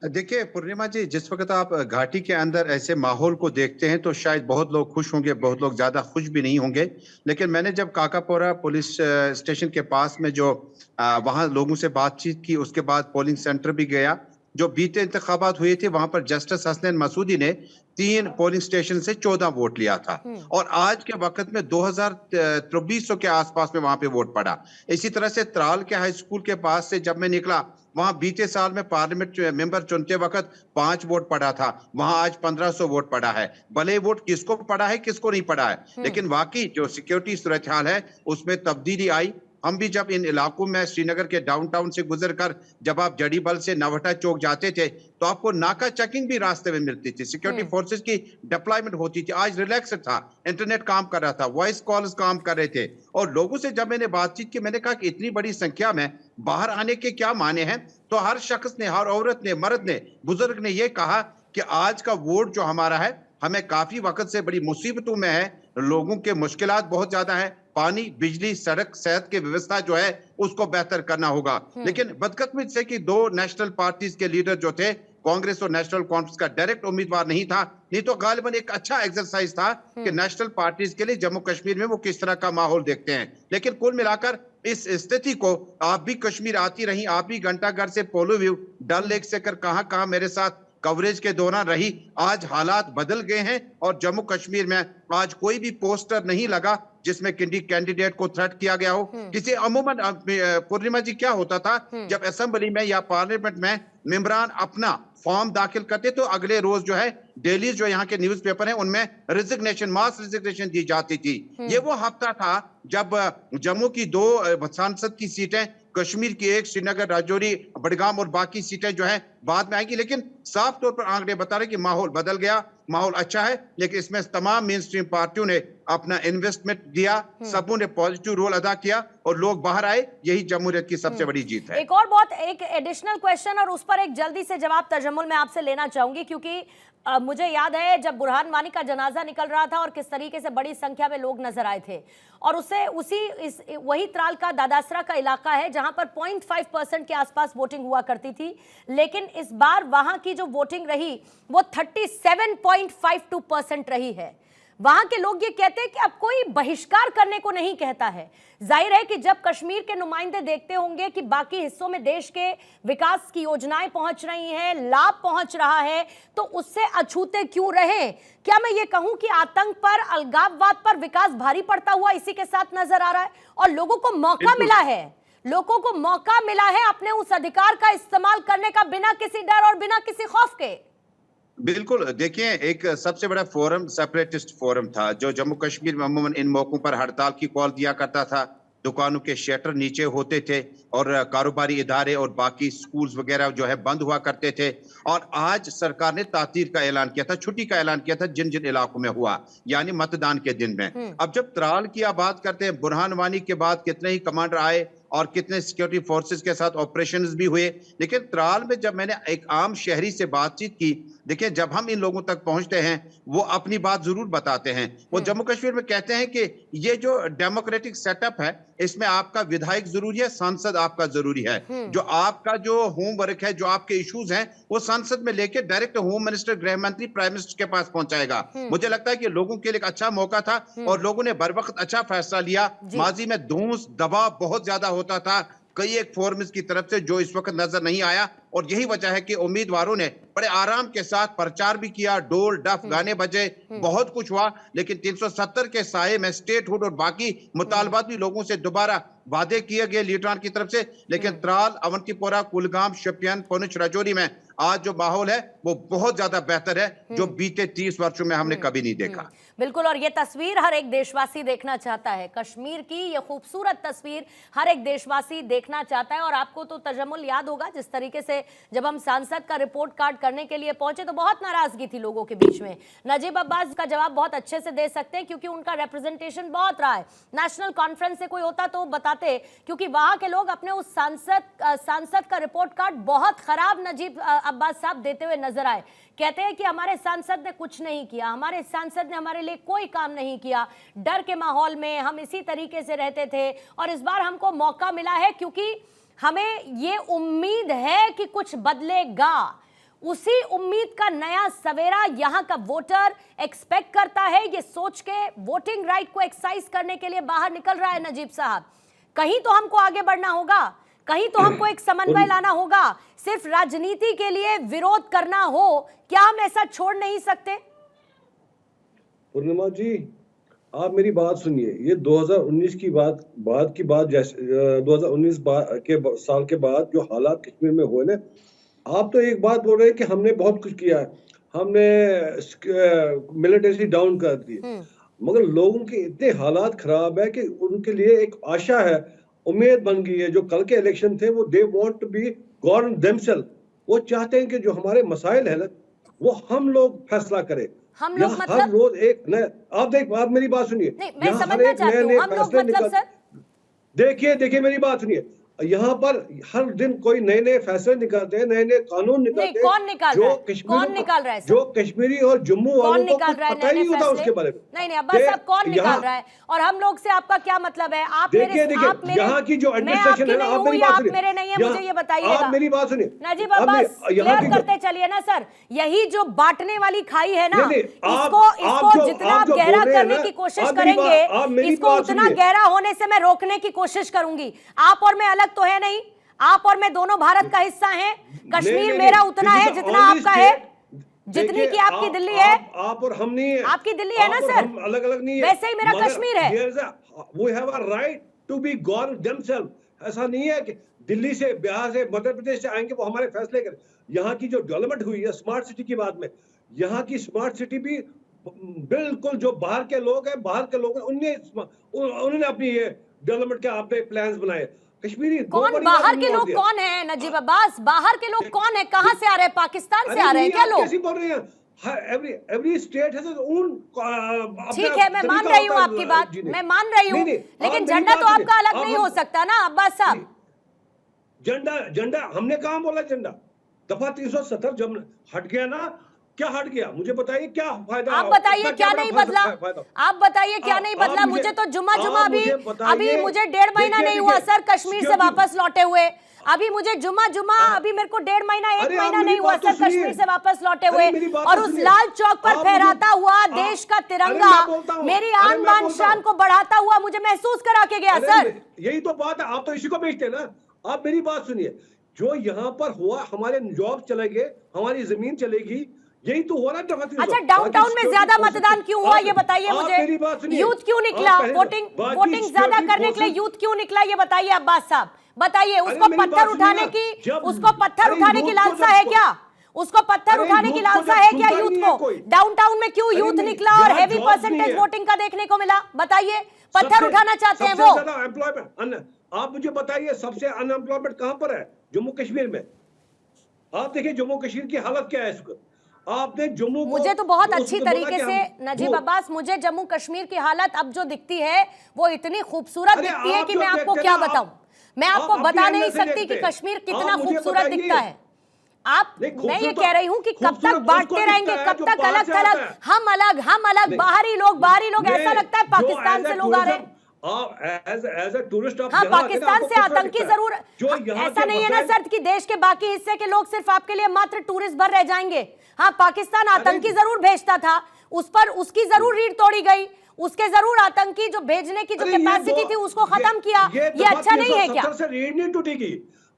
देखिए पूर्णिमा जी, जिस वक्त आप घाटी के अंदर ऐसे माहौल को देखते हैं तो शायद बहुत लोग खुश होंगे, बहुत लोग ज्यादा खुश भी नहीं होंगे, लेकिन मैंने जब काकापोरा पुलिस स्टेशन के पास में जो वहां लोगों से बातचीत की, उसके बाद पोलिंग सेंटर भी गया, जो बीते इंतखाबात हुए थे वहां पर जस्टिस हसनैन मसूदी ने 3 पोलिंग स्टेशन से 14 वोट लिया था और आज के वक्त में 2300 के आसपास में वहां पे वोट पड़ा। इसी तरह से त्राल के हाई स्कूल के पास से जब मैं निकला, वहां बीते साल में पार्लियामेंट मेंबर चुनते वक्त 5 वोट पड़ा था, वहां आज 1500 वोट पड़ा है। भले वोट किसको पड़ा है किसको नहीं पड़ा है, लेकिन वाकई जो सिक्योरिटी सूरत हाल है उसमें तब्दीली आई। हम भी जब इन इलाकों में श्रीनगर के डाउनटाउन से गुजरकर जब आप जड़ीबल से नवटा चौक जाते थे तो आपको नाका चेकिंग भी रास्ते में मिलती थी, सिक्योरिटी फोर्सेस की डिप्लॉयमेंट होती थी। आज रिलैक्स था, इंटरनेट काम कर रहा था, वॉइस कॉल्स काम कर रहे थे और लोगों से जब मैंने बातचीत की, मैंने कहा कि इतनी बड़ी संख्या में बाहर आने के क्या माने हैं, तो हर शख्स ने, हर औरत ने, मर्द ने, बुजुर्ग ने यह कहा कि आज का वोट जो हमारा है, हमें काफी वक्त से बड़ी मुसीबतों में है, लोगों के मुश्किलात बहुत ज्यादा है, पानी, बिजली, सड़क, सेहत की व्यवस्था जो है उसको बेहतर करना होगा। लेकिन बदकिस्मती से कि 2 नेशनल पार्टीज के लीडर जो थे, कांग्रेस और नेशनल कॉन्फ्रेंस का डायरेक्ट उम्मीदवार नहीं था, नहीं तो गालिबन एक अच्छा एक्सरसाइज था कि नेशनल पार्टीज के लिए जम्मू कश्मीर में वो किस तरह का माहौल देखते हैं। लेकिन कुल मिलाकर इस स्थिति को, आप भी कश्मीर आती रही, आप भी घंटाघर से पोलो व्यू, डल लेक से कर कहां मेरे साथ कवरेज के दौरान रही, आज हालात बदल गए हैं और जम्मू कश्मीर में आज कोई भी पोस्टर नहीं लगा जिसमें कैंडिडेट को थ्रेट किया गया हो। किसी अमूमन पूर्णिमा जी क्या होता था, जब असेंबली में या पार्लियामेंट में मेंबरान अपना फॉर्म दाखिल करते तो अगले रोज जो है डेली जो यहाँ के न्यूज़पेपर हैं उनमें रिजिग्नेशन, मास रिजिग्नेशन दी जाती थी। ये वो हफ्ता था जब जम्मू की 2 सांसद की सीटें, कश्मीर की 1, श्रीनगर, राजौरी, बडगाम और बाकी सीटें जो है बाद में आएगी। लेकिन साफ तौर पर आंकड़े बता रहे कि माहौल बदल गया, माहौल अच्छा है, लेकिन इसमें तमाम मेन स्ट्रीम पार्टियों ने अपना इन्वेस्टमेंट दिया, सबों ने पॉजिटिव रोल अदा किया और लोग बाहर आए, यही जमहूरियत की सबसे बड़ी जीत है। एक एडिशनल क्वेश्चन और उस पर एक जल्दी से जवाब तजम्मुल मैं आपसे लेना चाहूंगी, क्योंकि मुझे याद है जब बुरहान वानी का जनाजा निकल रहा था और किस तरीके से बड़ी संख्या में लोग नजर आए थे, और वही त्राल का दादासरा का इलाका है जहां पर 0.5% के आसपास वोटिंग हुआ करती थी, लेकिन इस बार वहां की जो वोटिंग रही वो 37.52% रही है। वहां के लोग ये कहते हैं कि अब कोई बहिष्कार करने को नहीं कहता है। जाहिर है कि जब कश्मीर के नुमाइंदे देखते होंगे कि बाकी हिस्सों में देश के विकास की योजनाएं पहुंच रही हैं, लाभ पहुंच रहा है, तो उससे अछूते क्यों रहे? क्या मैं ये कहूं कि आतंक पर, अलगाववाद पर विकास भारी पड़ता हुआ इसी के साथ नजर आ रहा है और लोगों को मौका मिला है, लोगों को मौका मिला है अपने उस अधिकार का इस्तेमाल करने का, बिना किसी डर और बिना किसी खौफ के। बिल्कुल, देखिए एक सबसे बड़ा फोरम सेपरेटिस्ट फोरम था जो जम्मू कश्मीर में अमूमन इन मौकों पर हड़ताल की कॉल दिया करता था। दुकानों के शटर नीचे होते थे और कारोबारी इदारे और बाकी स्कूल्स वगैरह जो है बंद हुआ करते थे। और आज सरकार ने तातीर का ऐलान किया था, छुट्टी का ऐलान किया था जिन जिन इलाकों में हुआ, यानी मतदान के दिन में। अब जब त्राल की आप बात करते हैं, बुरहान वानी के बाद कितने ही कमांडर आए और कितने सिक्योरिटी फोर्सेस के साथ ऑपरेशंस भी हुए, लेकिन त्राल में जब मैंने एक आम शहरी से बातचीत की, देखिए जब हम इन लोगों तक पहुंचते हैं वो अपनी बात जरूर बताते हैं। वो जम्मू कश्मीर में कहते हैं कि ये जो डेमोक्रेटिक सेटअप है इसमें आपका विधायक जरूरी है, सांसद आपका जरूरी है। जो आपका जो होमवर्क है, जो आपके इश्यूज हैं, वो सांसद में लेके डायरेक्ट होम मिनिस्टर, गृह मंत्री, प्राइम मिनिस्टर के पास पहुंचाएगा। मुझे लगता है कि लोगों के लिए एक अच्छा मौका था और लोगों ने बर वक्त अच्छा फैसला लिया। माजी में धूस दबाव बहुत ज्यादा होता था कई एक फोरम्स की तरफ से जो इस वक्त नजर नहीं आया, और यही वजह है कि उम्मीदवारों ने बड़े आराम के साथ प्रचार भी किया, डोल डफ गाने बजे, बहुत कुछ हुआ। लेकिन 370 के साये में स्टेटहुड और बाकी मुतालबात भी लोगों से दोबारा वादे किए गए लीडरान की तरफ से। लेकिन त्राल, अवंतीपोरा, कुलगाम, शोपियान, पुंछ, राजौरी में आज जो माहौल है वो बहुत ज्यादा बेहतर है जो बीते 30 वर्षों में हमने कभी नहीं देखा। बिल्कुल, और ये तस्वीर हर एक देशवासी देखना चाहता है। कश्मीर की ये खूबसूरत तस्वीर हर एक देशवासी देखना चाहता है। और आपको तो तजम्मुल याद होगा जिस तरीके से जब हम सांसद का रिपोर्ट कार्ड करने के लिए पहुंचे तो बहुत नाराजगी थी लोगों के बीच में। नजीब अब्बास का जवाब बहुत अच्छे से दे सकते हैं क्योंकि उनका रिप्रेजेंटेशन बहुत रहा है। नेशनल कॉन्फ्रेंस से कोई होता तो बताते, क्योंकि वहां के लोग अपने उस सांसद का रिपोर्ट कार्ड बहुत खराब नजीब अब्बास साहब देते हुए नजर आए। कहते हैं कि हमारे सांसद ने कुछ नहीं किया, हमारे सांसद ने हमारे लिए कोई काम नहीं किया, डर के माहौल में हम इसी तरीके से रहते थे। और इस बार हमको मौका मिला है क्योंकि हमें ये उम्मीद है कि कुछ बदलेगा। उसी उम्मीद का नया सवेरा यहाँ का वोटर एक्सपेक्ट करता है। ये सोच के वोटिंग राइट को एक्सरसाइज करने के लिए बाहर निकल रहा है नजीब साहब। कहीं तो हमको आगे बढ़ना होगा, कहीं तो हमको एक समन्वय लाना होगा। सिर्फ राजनीति के लिए विरोध करना हो, क्या हम ऐसा छोड़ नहीं सकते? पूर्णिमा जी, आप मेरी बात सुनिए। ये 2019 की बात जैसे 2019 के साल के बाद जो हालात कश्मीर में हुए ना, आप तो एक बात बोल रहे हैं कि हमने बहुत कुछ किया है, हमने मिलिटेंसी डाउन कर दी, मगर लोगों के इतने हालात खराब है कि उनके लिए एक आशा है, उम्मीद बन गई है। जो कल के इलेक्शन थे वो they want to be govern themselves, वो चाहते हैं कि जो हमारे मसाइल है ना वो हम लोग फैसला करें। हम लोग मतलब हर रोज एक नया, आप मेरी बात सुनिए। मैं समझना चाहती हूं, हम लोग मतलब सर देखिए मेरी बात सुनिए। यहाँ पर हर दिन कोई नए नए फैसले निकलते हैं, नए नए कानून निकलते हैं। कौन निकाल रहा है? कौन निकाल रहा है? जो कश्मीरी और जम्मू वालों को कुछ पता ही नहीं होता उसके बारे में। नहीं अब्बास साहब, कौन निकाल रहा है? और हम लोग से आपका क्या मतलब है? आप मेरे यहाँ की जो एडमिनिस्ट्रेशन है, आप मेरे नहीं है, मुझे ये बताइएगा। आप मेरी बात सुनिए नजीब अब्बास, क्लियर करते चलिए ना सर। यही जो बांटने वाली खाई है ना, इसको जितना आप गहरा करने की कोशिश करेंगे, इसको उतना गहरा होने से मैं रोकने की कोशिश करूंगी। आप और मैं अलग तो है नहीं, आप और मैं दोनों भारत का हिस्सा हैं। कश्मीर मेरा उतना है जितना आपका है, जितनी की आपकी दिल्ली है। आप और हम नहीं है, आपकी दिल्ली है ना सर, अलग अलग नहीं है। वैसे ही मेरा कश्मीर है। We have a right to be govern themselves। ऐसा नहीं है कि दिल्ली से, बिहार से, मध्य प्रदेश से आएंगे वो हमारे फैसले करें। यहाँ की जो डेवलपमेंट हुई है स्मार्ट सिटी की बात में, यहाँ की स्मार्ट सिटी भी बिल्कुल जो बाहर के लोग हैं, उन्होंने अपनी ये डेवलपमेंट के अपने प्लान्स बनाए। कश्मीरी कौन बाहर के लोग कौन है नजीब अब्बास? बाहर के लोग कौन है? कहां से आ रहे हैं? पाकिस्तान से आ रहे हैं क्या लोग? कैसे बोल रहे हैं? Every state has its own. ठीक है, मैं मान रही हूँ आपकी बात, मैं मान रही हूँ, लेकिन झंडा तो आपका अलग नहीं हो सकता ना अब्बास साहब। झंडा हमने कहाँ बोला? झंडा दफा 370 जब हट गया ना, क्या हट गया? मुझे बताइए क्या फायदा? आप बताइए क्या नहीं बदला? आप बताइए क्या नहीं बदला? मुझे तो जुम्मा अभी मुझे 1.5 महीना नहीं हुआ सर कश्मीर से वापस लौटे हुए। अभी मुझे जुम्मा अभी मेरे को 1.5 महीना 1 महीना नहीं हुआ सर कश्मीर से वापस लौटे हुए, और उस लाल चौक पर फहराता हुआ देश का तिरंगा मेरी आन बान शान को बढ़ाता हुआ मुझे महसूस करा के गया सर। यही तो बात है, आप तो इसी को बेचते ना। आप मेरी बात सुनिए, जो यहाँ पर हुआ, हमारे जॉब चलेंगे, हमारी जमीन चलेगी, यही तो हुआ ना। अच्छा, डाउनटाउन में ज्यादा मतदान क्यों हुआ ये बताइए मुझे। यूथ क्यों निकला? वोटिंग ज्यादा करने के लिए यूथ क्यों निकला ये बताइए अब्बास साहब, बताइए। उसको पत्थर उठाने की लालसा है क्या? उसको पत्थर उठाने की लालसा है क्या यूथ को? डाउनटाउन में क्यों यूथ निकला और हेवी परसेंटेज वोटिंग का देखने को मिला? बताइए, पत्थर उठाना चाहते हैं वो। आप मुझे बताइए, सबसे अनएम्प्लॉयमेंट कहां पर है? जम्मू कश्मीर में। आप देखिए जम्मू कश्मीर की हालत क्या है इस वक्त। आपने जम्मू को, मुझे तो बहुत अच्छी तरीके से नजीब अब्बास, मुझे जम्मू कश्मीर की हालत अब जो दिखती है वो इतनी खूबसूरत दिखती है कि मैं आपको क्या बताऊं। मैं आपको बता नहीं सकती कि कश्मीर कितना खूबसूरत दिखता है। मैं ये कह रही हूं कि कब तक बांटते रहेंगे, कब तक अलग अलग, हम अलग, बाहरी लोग, ऐसा लगता है पाकिस्तान से लोग आ रहे हैं। हाँ, पाकिस्तान से आतंकी जरूर, ऐसा नहीं है ना सर कि देश के बाकी हिस्से के लोग सिर्फ आपके लिए मात्र टूरिस्ट भर रह जाएंगे। हाँ, पाकिस्तान आतंकी जरूर भेजता था, उस पर उसकी जरूर रीढ़ तोड़ी गई, उसके जरूर आतंकी जो भेजने की जो कैपेसिटी थी उसको खत्म किया। ये अच्छा नहीं है क्या? रीढ़ नहीं टूटेगी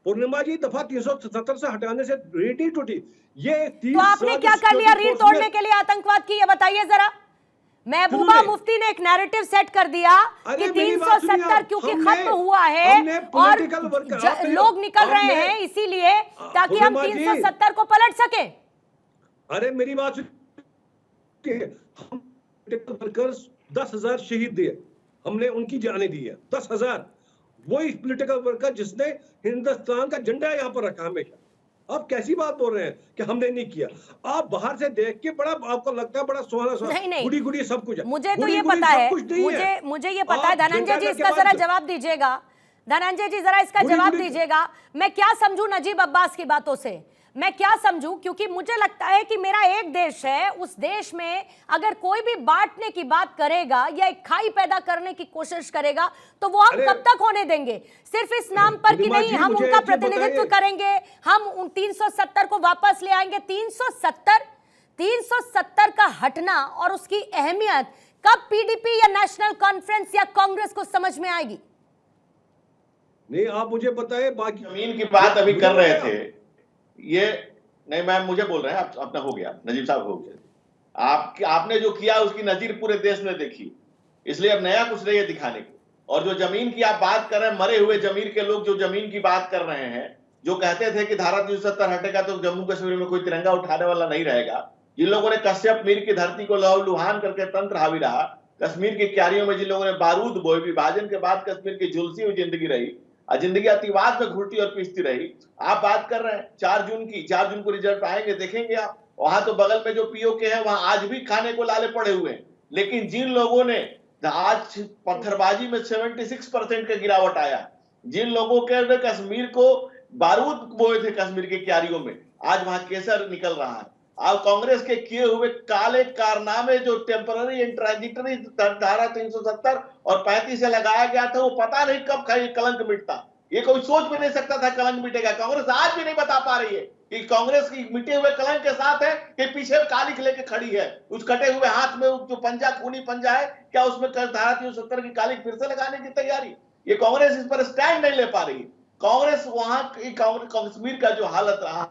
पूर्णिमा जी, दफा 377 से हटाने से रीढ़ नहीं टूटी। ये तो आपने क्या कर लिया रीढ़ तोड़ने के लिए आतंकवाद की? ये बताइए जरा। महबूबा मुफ्ती ने एक नैरेटिव सेट कर दिया कि 370 क्योंकि खत्म हुआ है और लोग निकल रहे हैं इसीलिए, ताकि हम 370 को पलट सके। अरे मेरी बात सुनिए, हम पॉलिटिकल वर्कर्स 10,000 शहीद दिए, हमने उनकी जानें दी है 10,000। वही पॉलिटिकल वर्कर जिसने हिंदुस्तान का झंडा यहाँ पर रखा हमेशा। आप कैसी बात बोल रहे हैं कि हमने नहीं किया? आप बाहर से देख के बड़ा आपको लगता है बड़ा सुहाना नहीं, गुड़ी सब कुछ है। मुझे तो ये पता है, मुझे ये पता है। धनंजय जी इसका जरा जवाब दीजिएगा, धनंजय जी जरा इसका जवाब दीजिएगा। मैं क्या समझूं नजीब अब्बास की बातों से, मैं क्या समझूं? क्योंकि मुझे लगता है कि मेरा एक देश है, उस देश में अगर कोई भी बांटने की बात करेगा या एक खाई पैदा करने की कोशिश करेगा तो वो हम कब तक होने देंगे? सिर्फ इस नाम पर कि नहीं हम उनका प्रतिनिधित्व करेंगे, हम उन 370 को वापस ले आएंगे। 370 का हटना और उसकी अहमियत कब पीडीपी या नेशनल कॉन्फ्रेंस या कांग्रेस को समझ में आएगी? नहीं, आप मुझे बताएं। बाकी जमीन की बात अभी कर रहे थे, ये नहीं मैम मुझे बोल रहे हैं आप, अपना हो गया नजीब साहब, हो गया। आपने जो किया उसकी नजीर पूरे देश ने देखी, इसलिए अब नया कुछ नहीं है दिखाने की। और जो जमीन की आप बात कर रहे हैं, मरे हुए जमीर के लोग जो जमीन की बात कर रहे हैं, जो कहते थे कि धारा 370 हटेगा तो जम्मू कश्मीर में कोई तिरंगा उठाने वाला नहीं रहेगा, जिन लोगों ने कश्यप मीर की धरती को लहूलुहान करके तंत्र हावी रहा, कश्मीर की क्यारियों में जिन लोगों ने बारूद बोए, विभाजन के बाद कश्मीर की झुलसी हुई जिंदगी रही, जिंदगी अतिवाद में घुटती और पीसती रही। आप बात कर रहे हैं 4 जून की, 4 जून को रिजल्ट आएंगे, देखेंगे आप। वहां तो बगल में जो पीओके है वहां आज भी खाने को लाले पड़े हुए हैं। लेकिन जिन लोगों ने आज पत्थरबाजी में 76% का गिरावट आया, जिन लोगों के कश्मीर को बारूद बोए थे कश्मीर के क्यारियों में, आज वहां केसर निकल रहा है। आज कांग्रेस के किए हुए काले कारनामे जो टेम्पररी एंड ट्रांजिटरी धारा 370 और 35 से लगाया गया था, वो पता नहीं कब कलंक मिटता। ये कोई सोच भी नहीं सकता था कलंक मिटेगा। कांग्रेस आज भी नहीं बता पा रही है कि कांग्रेस की मिटे हुए कलंक के साथ है कि पीछे कालिख लेके खड़ी है। उस कटे हुए हाथ में जो पंजा, खूनी पंजा है, क्या उसमें धारा 370 की कालिख फिर से लगाने की तैयारी? ये कांग्रेस इस पर स्टैंड नहीं ले पा रही है। कांग्रेस वहां कश्मीर का जो हालत रहा,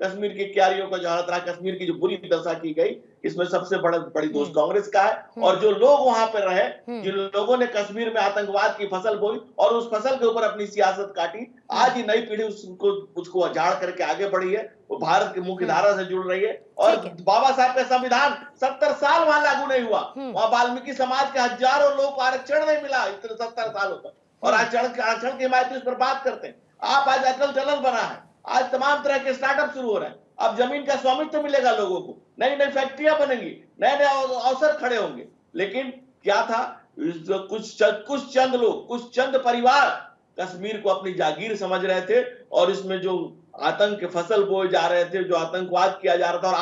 कश्मीर की क्यारियों का जो हालत रहा, कश्मीर की जो बुरी दशा की गई, इसमें सबसे बड़ी दोष कांग्रेस का है। और जो लोग वहां पर रहे, जिन लोगों ने कश्मीर में आतंकवाद की फसल बोई और उस फसल के ऊपर अपनी सियासत काटी, आज ही नई पीढ़ी उसको अजाड़ करके आगे बढ़ी है, वो भारत की मुख्य धारा से जुड़ रही है। और बाबा साहब का संविधान 70 साल वहां लागू नहीं हुआ, वहां वाल्मीकि समाज के हजारों लोग को आरक्षण नहीं मिला इतने 70 सालों तक, और आरक्षण की हिमायत पर बात करते हैं। आप आज अटल टनल बना है, आज तमाम तरह के स्टार्टअप शुरू हो रहे हैं, अब जमीन का स्वामित्व मिलेगा लोगों को, नई नई फैक्ट्रियां बनेंगी, नए नए अवसर खड़े होंगे। लेकिन क्या था, कुछ चंद लोग, कुछ चंद परिवार कश्मीर को अपनी जागीर समझ रहे थे और इसमें जो आतंक के फसल बोए जा रहे थे, जो आतंकवाद किया जा रहा था, और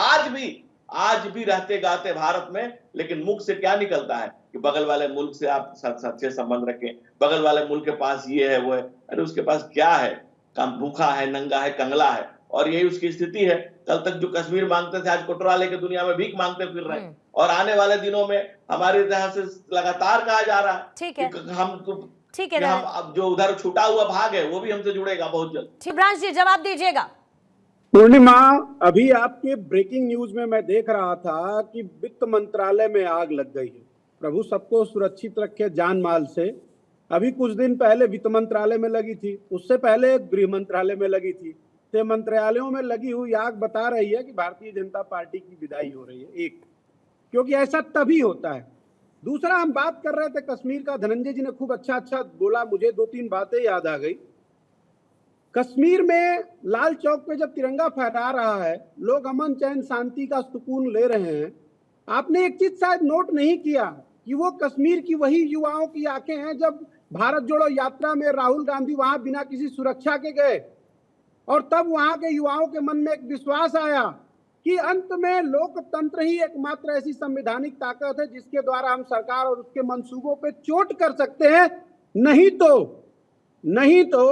आज भी रहते गाते भारत में। लेकिन मुख से क्या निकलता है कि बगल वाले मुल्क से आप अच्छे संबंध रखें, बगल वाले मुल्क के पास ये है वो है। अरे उसके पास क्या है? भूखा है, नंगा है, कंगला है, और यही उसकी स्थिति है। कल तक जो कश्मीर मांगते थे, आज कोटरा लेके दुनिया में भीख मांगते फिर रहे हैं। और आने वाले दिनों में हमारे इतिहास से लगातार कहा जा रहा है, ठीक है, हम अब जो उधर छूटा हुआ भाग है वो भी हमसे जुड़ेगा बहुत जल्द। शिवराज जी जवाब दीजिएगा। पूर्णिमा, अभी आपके ब्रेकिंग न्यूज में मैं देख रहा था कि वित्त मंत्रालय में आग लग गई है। प्रभु सबको सुरक्षित रखे जान माल से। अभी कुछ दिन पहले वित्त मंत्रालय में लगी थी, उससे पहले गृह मंत्रालय में लगी थी। तो मंत्रालयों में लगी हुई आग बता रही है कि भारतीय जनता पार्टी की विदाई हो रही है। एक, क्योंकि ऐसा तभी होता है। दूसरा, हम बात कर रहे थे कश्मीर का, धनंजय जी ने खूब अच्छा बोला, मुझे 2-3 बातें याद आ गई। कश्मीर में लाल चौक पे जब तिरंगा फहरा रहा है, लोग अमन चैन शांति का सुकून ले रहे हैं, आपने एक चीज शायद नोट नहीं किया कि वो कश्मीर की वही युवाओं की आंखें हैं जब भारत जोड़ो यात्रा में राहुल गांधी वहां बिना किसी सुरक्षा के गए, और तब वहां के युवाओं के मन में एक विश्वास आया कि अंत में लोकतंत्र ही एकमात्र ऐसी संवैधानिक ताकत है जिसके द्वारा हम सरकार और उसके मंसूबों पे चोट कर सकते हैं। नहीं तो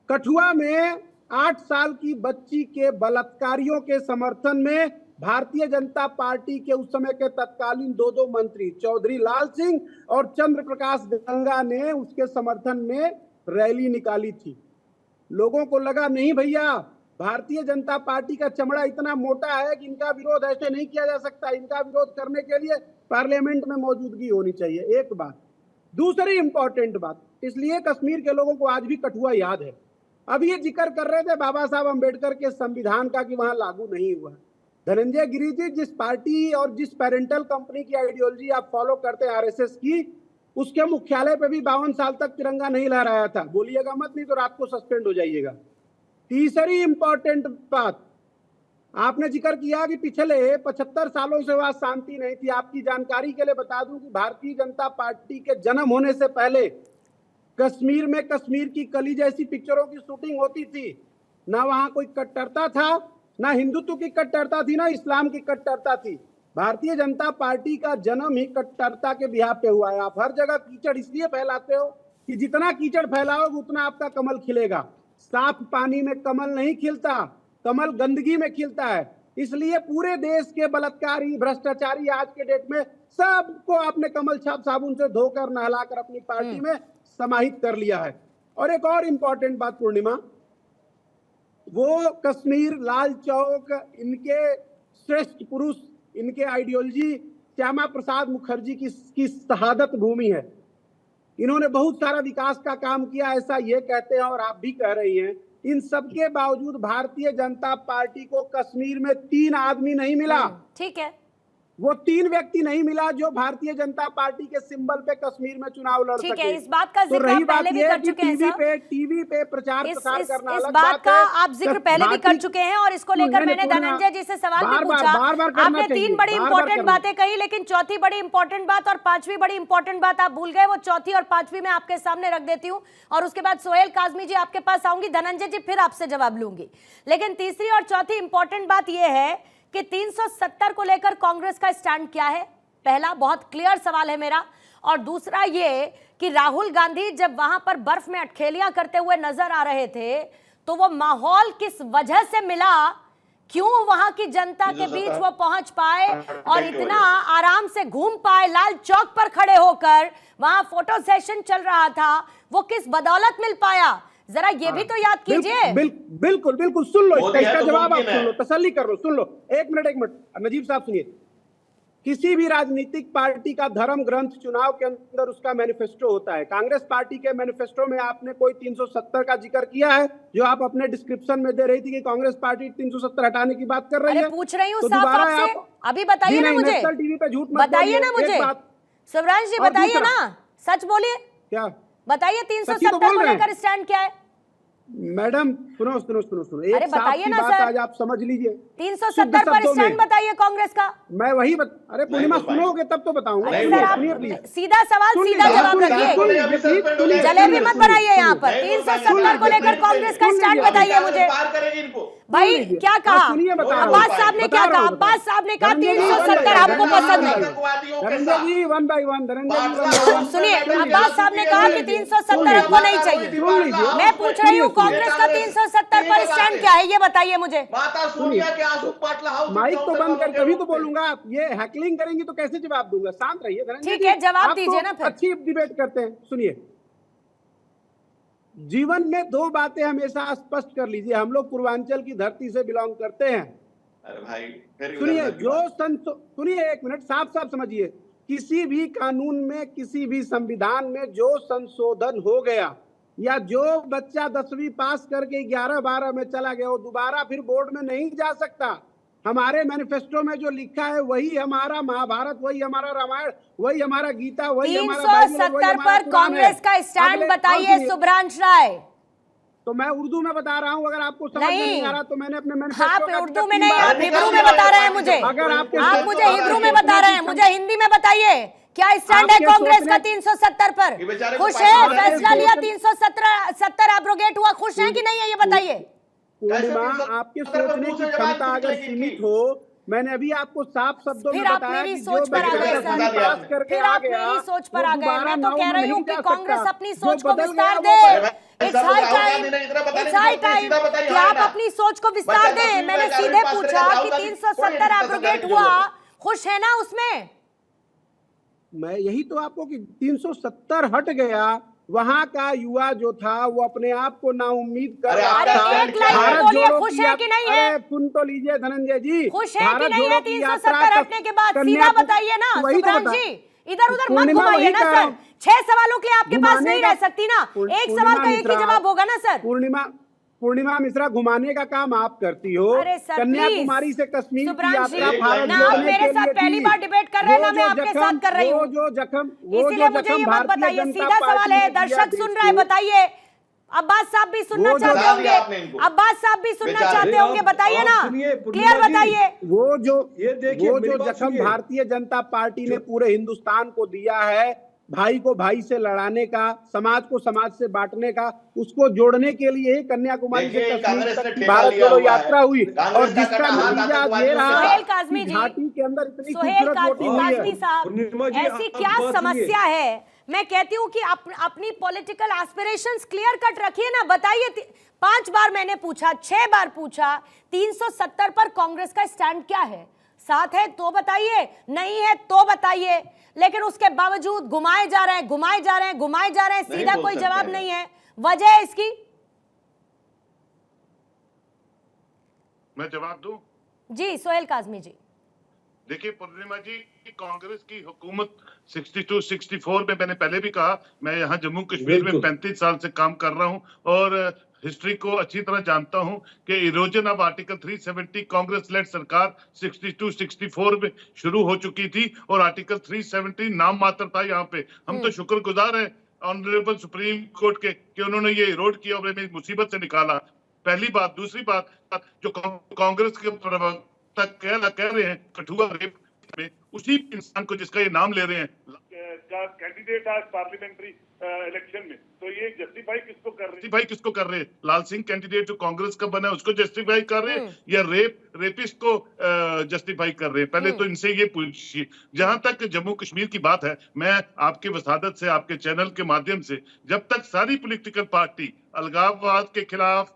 कठुआ में 8 साल की बच्ची के बलात्कारियों के समर्थन में भारतीय जनता पार्टी के उस समय के तत्कालीन 2 मंत्री चौधरी लाल सिंह और चंद्र प्रकाश गंगा ने उसके समर्थन में रैली निकाली थी। लोगों को लगा नहीं भैया, भारतीय जनता पार्टी का चमड़ा इतना मोटा है कि इनका विरोध ऐसे नहीं किया जा सकता, इनका विरोध करने के लिए पार्लियामेंट में मौजूदगी होनी चाहिए। एक बात। दूसरी इंपॉर्टेंट बात, इसलिए कश्मीर के लोगों को आज भी कठुआ याद है। अब ये जिक्र कर रहे थे बाबा साहब अम्बेडकर के संविधान का कि वहां लागू नहीं हुआ। धनंजय गिरी जी, जिस पार्टी और जिस पेरेंटल कंपनी की आइडियोलॉजी आप फॉलो करते हैं आरएसएस की, उसके मुख्यालय पे भी 52 साल तक तिरंगा नहीं लहराया था। बोलिएगा मत, नहीं तो रात को सस्पेंड हो जाइएगा। तीसरी इंपॉर्टेंट बात, आपने जिक्र किया कि पिछले 75 सालों से वहां शांति नहीं थी। आपकी जानकारी के लिए बता दूं कि भारतीय जनता पार्टी के जन्म होने से पहले कश्मीर में कश्मीर की कली जैसी पिक्चरों की शूटिंग होती थी। ना वहां कोई कट्टरता था, ना हिंदुत्व की कट्टरता थी, ना इस्लाम की कट्टरता थी। भारतीय जनता पार्टी का जन्म ही कट्टरता के बिहार पे हुआ है। आप हर जगह कीचड़ इसलिए फैलाते हो कि जितना कीचड़ फैलाओगे उतना आपका कमल खिलेगा। साफ पानी में कमल नहीं खिलता, कमल गंदगी में खिलता है। इसलिए पूरे देश के बलात्कारी, भ्रष्टाचारी आज के डेट में सबको आपने कमल छाप साबुन से धोकर नहलाकर अपनी पार्टी में समाहित कर लिया है। और एक और इंपॉर्टेंट बात पूर्णिमा, वो कश्मीर, लाल चौक, इनके श्रेष्ठ पुरुष, इनके आइडियोलॉजी श्यामा प्रसाद मुखर्जी की शहादत भूमि है। इन्होंने बहुत सारा विकास का काम किया, ऐसा ये कहते हैं और आप भी कह रही हैं। इन सब के बावजूद भारतीय जनता पार्टी को कश्मीर में 3 आदमी नहीं मिला। ठीक है, वो 3 व्यक्ति नहीं मिला जो भारतीय जनता पार्टी के सिंबल पे कश्मीर में चुनाव लड़ सके। ठीक है, इस बात का जिक्र आप पहले भी कर चुके हैं सर। टीवी पे प्रचार प्रसार करना इस अलग बात का आप जिक्र पहले भी कर बाकी- चुके हैं और इसको लेकर मैंने धनंजय जी से सवाल भी पूछा। आपने 3 बड़ी इंपॉर्टेंट बातें कही, लेकिन चौथी बड़ी इंपॉर्टेंट बात और 5वीं बड़ी इंपॉर्टेंट बात आप भूल गए। वो चौथी और 5वीं मैं आपके सामने रख देती हूँ और उसके बाद सोहेल काजमी जी आपके पास आऊंगी, धनंजय जी फिर आपसे जवाब लूंगी। लेकिन तीसरी और चौथी इंपॉर्टेंट बात यह है कि 370 को लेकर कांग्रेस का स्टैंड क्या है? पहला बहुत क्लियर सवाल है मेरा। और दूसरा ये कि राहुल गांधी जब वहां पर बर्फ में अटखेलियां करते हुए नजर आ रहे थे तो वो माहौल किस वजह से मिला, क्यों वहां की जनता के बीच वो पहुंच पाए और इतना आराम से घूम पाए, लाल चौक पर खड़े होकर वहां फोटो सेशन चल रहा था, वो किस बदौलत मिल पाया? जरा ये भी तो याद कीजिए। बिल्कुल बिल्कुल, सुन लो इसका जवाब, आप सुन लो, तसल्ली कर लो, सुन लो। एक मिनट नजीब साहब सुनिए। किसी भी राजनीतिक पार्टी का धर्म ग्रंथ चुनाव के अंदर उसका मैनिफेस्टो होता है। कांग्रेस पार्टी के मैनिफेस्टो में आपने कोई 370 का जिक्र किया है जो आप अपने डिस्क्रिप्शन में दे रही थी कि कांग्रेस पार्टी 370 हटाने की बात कर रही है। पूछ रही हूँ तो साफ दोबारा आपसे, आप अभी बताइए ना मुझे, नेशनल टीवी पे झूठ मत बताइए ना बोलिए। मुझे, शिवराज जी बताइए ना, सच बोलिए, क्या बताइए 370 को लेकर स्टैंड क्या है? मैडम सुनो अरे बताइए ना बात सर, आज आप समझ लीजिए। 370 पर स्टैंड बताइए कांग्रेस का। मैं वही अरे पूर्णिमा सुनोगे तब तो बताऊंगा। सीधा सवाल सीधा जवाब रखिए, जलेबी मत बनाइए यहाँ पर। 370 को लेकर कांग्रेस का स्टैंड बताइए मुझे। भाई क्या कहा अब्बास साहब ने, क्या कहा अब्बास साहब ने? कहा 370 आपको पसंद नहीं। सुनिए, अब्बास साहब ने कहा कि 370 हमको नहीं चाहिए। मैं पूछ रही हूँ कांग्रेस का 370 पर स्टैंड क्या है, ये बताइए मुझे। माइक तो बंद कर तभी तो बोलूंगा। आप ये हैकलिंग करेंगी तो कैसे जवाब दूंगा? शांत रहिए। ठीक है, जवाब दीजिए ना फिर। अच्छी डिबेट करते हैं। सुनिए, जीवन में 2 बातें हमेशा स्पष्ट कर लीजिए। हम लोग पूर्वांचल की धरती से बिलोंग करते हैं। अरे भाई सुनिए, सुनिए एक मिनट, साफ समझिए। किसी भी कानून में, किसी भी संविधान में जो संशोधन हो गया, या जो बच्चा 10वीं पास करके 11-12 में चला गया वो दोबारा फिर बोर्ड में नहीं जा सकता। हमारे मैनिफेस्टो में जो लिखा है वही हमारा महाभारत, वही हमारा रामायण, वही हमारा गीता, वही हमारा बाइबल, वही 370 हमारा पर कुरान है। कांग्रेस का स्टैंड बताइए सुभ्रांश राय। तो मैं उर्दू में बता रहा हूँ, अगर आपको समझ में नहीं आ रहा तो मैंने अपने आप मैनिफेस्टो का उर्दू में नहीं, आप हिब्रू में बता रहे हैं मुझे। अगर आप मुझे हिब्रू में बता रहे हैं, मुझे हिंदी में बताइए क्या स्टैंड है कांग्रेस का 370 पर? खुश है? फैसला लिया 370 एब्रोगेट हुआ, खुश है कि नहीं है ये बताइए। पूर्णिमा, आपके सोचने की क्षमता अगर सीमित हो, मैंने अभी आपको साफ शब्दों में फिर आप बताया मेरी कि सोच जो पर आ बच्चा गए 10वीं सर, पास करके फिर आ आप गया, मेरी सोच पर वो आ गए। दोबारा मैं तो 9 कह में रही नहीं हूँ कि जा कांग्रेस सकता। अपनी जो सोच को बदल विस्तार गया दे। वो it's high time, it's high time कि आप अपनी सोच को विस्तार दें। मैंने सीधे पूछा कि 370 एब्रोगेट हुआ, खुश है ना उसमें? मैं यही तो आपको कि 370 हट गया, वहां का युवा जो था वो अपने आप को नाउम्मीद कर रहा अरे था। एक लाइन में भारत बोलिए, जोड़ो खुश की है कि नहीं है? अरे सुन तो लीजिए धनंजय जी, खुश है कि भारत नहीं है जोड़ो की यात्रा 370 हटने के बाद? सीधा बताइए ना वही तो सुभ्रांश बता- जी, इधर उधर मत पूर्णिमा घुमाइए वही ना कह रहा सर। हूं। 6 सवालों के लिए आपके पास घुमाने नहीं का- रह सकती ना, एक सवाल का एक ही मिश्रा, जवाब होगा ना सर। पूर्णिमा मिश्रा, घुमाने का काम आप करती हो। अरे सर, कन्याकुमारी से कश्मीर की सुभ्रांश यात्रा जी, भारत ना आप जोड़ने मेरे के साथ लिए पहली थी। बार डिबेट कर रहे हैं, ना वो मैं जो आपके जख्म- साथ कर रही हूँ। वो जो जख्म इसीलिए मुझे ये मत भारतीय बताइए, जनता सीधा पार्टी सवाल ने है, दिया दर्शक देश सुन रहे हैं, को। बताइए। अब्बास साहब भी सुनना वो जो चाहते बता होंगे, दिया आपने इनको। अब्बास साहब भी सुनना बेचारे। चाहते होंगे, बताइए ना, सुनिए, पूर्णिमा क्लियर जी। बताइए। वो जो मेरी बात जख्म सुनिए। भारतीय जनता पार्टी ने पूरे हिंदुस्तान को दिया है, भाई को भाई से लड़ाने का, समाज को समाज से बांटने का, उसको जोड़ने के लिए ही कन्याकुमारी से देखिए, कश्मीर कांग्रेस तक ने की ठेका भारत लिया जोड़ो हुआ है। यात्रा हुई कांग्रेस और का जिसका कटा हाथ नतीजा आतंकवादियों ये से रहा सुहेल काज़मी कि जी, घाटी के अंदर इतनी सुहेल खूबसूरत वोटिंग हुई काज़मी है। साहब, पूर्णिमा जी, ऐसी आप क्या बात सुनिए। समस्या है? मैं कहती हूँ कि अपनी पॉलिटिकल एस्पिरेशंस क्लियर कट रखिए ना, बताइए। 5 बार मैंने पूछा, 6 बार पूछा, 370 पर कांग्रेस का स्टैंड क्या है? साथ है तो बताइए, नहीं है तो बताइए। लेकिन उसके बावजूद घुमाए जा रहे हैं, घुमाए जा रहे हैं, घुमाए जा रहे हैं, सीधा बोल कोई सकते जवाब हैं। नहीं है। वजह है इसकी? मैं जवाब दूं? जी सोहेल काज़मी जी। देखिए पूर्णिमा जी, कांग्रेस की हुकूमत 62-64 में, मैंने पहले भी कहा, मैं यहाँ जम्मू कश्मीर में बिल्कुल। 35 साल से काम कर रहा हूँ और हिस्ट्री को अच्छी तरह जानता हूं कि erosion of article 370 Congress led सरकार 62-64 में शुरू हो चुकी थी और आर्टिकल 370 नाम मात्र था यहाँ पे। हम तो शुक्रगुजार हैं ऑनरेबल सुप्रीम कोर्ट के कि उन्होंने ये इरोड किया और हमें इस मुसीबत से निकाला। पहली बात। दूसरी बात, जो कांग्रेस के प्रवक्ता कह रहे हैं कठुआ रेप में, उसी इंसान को जिसका ये नाम ले रहे हैं कैंडिडेट आज पार्लियामेंट्री इलेक्शन में, तो ये जस्टिफाई किसको कर रहे हैं? भाई किसको कर रहे हैं? लाल सिंह कैंडिडेट जो कांग्रेस का बना है उसको जस्टिफाई कर रहे हैं या रेपिस्ट को जस्टिफाई कर रहे हैं? पहले तो इनसे ये पूछिए। जहां तक जम्मू कश्मीर की बात है, मैं आपकी वसादत से, आपके चैनल के माध्यम से, जब तक सारी पॉलिटिकल पार्टी अलगाववाद के खिलाफ,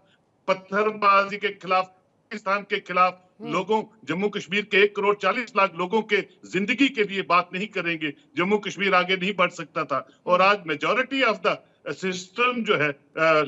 पत्थरबाजी के खिलाफ, पाकिस्तान के खिलाफ, लोगों, जम्मू कश्मीर के 1 करोड़ 40 लाख लोगों के जिंदगी के लिए बात नहीं करेंगे, जम्मू कश्मीर आगे नहीं बढ़ सकता था। और आज मेजॉरिटी ऑफ द सिस्टम जो है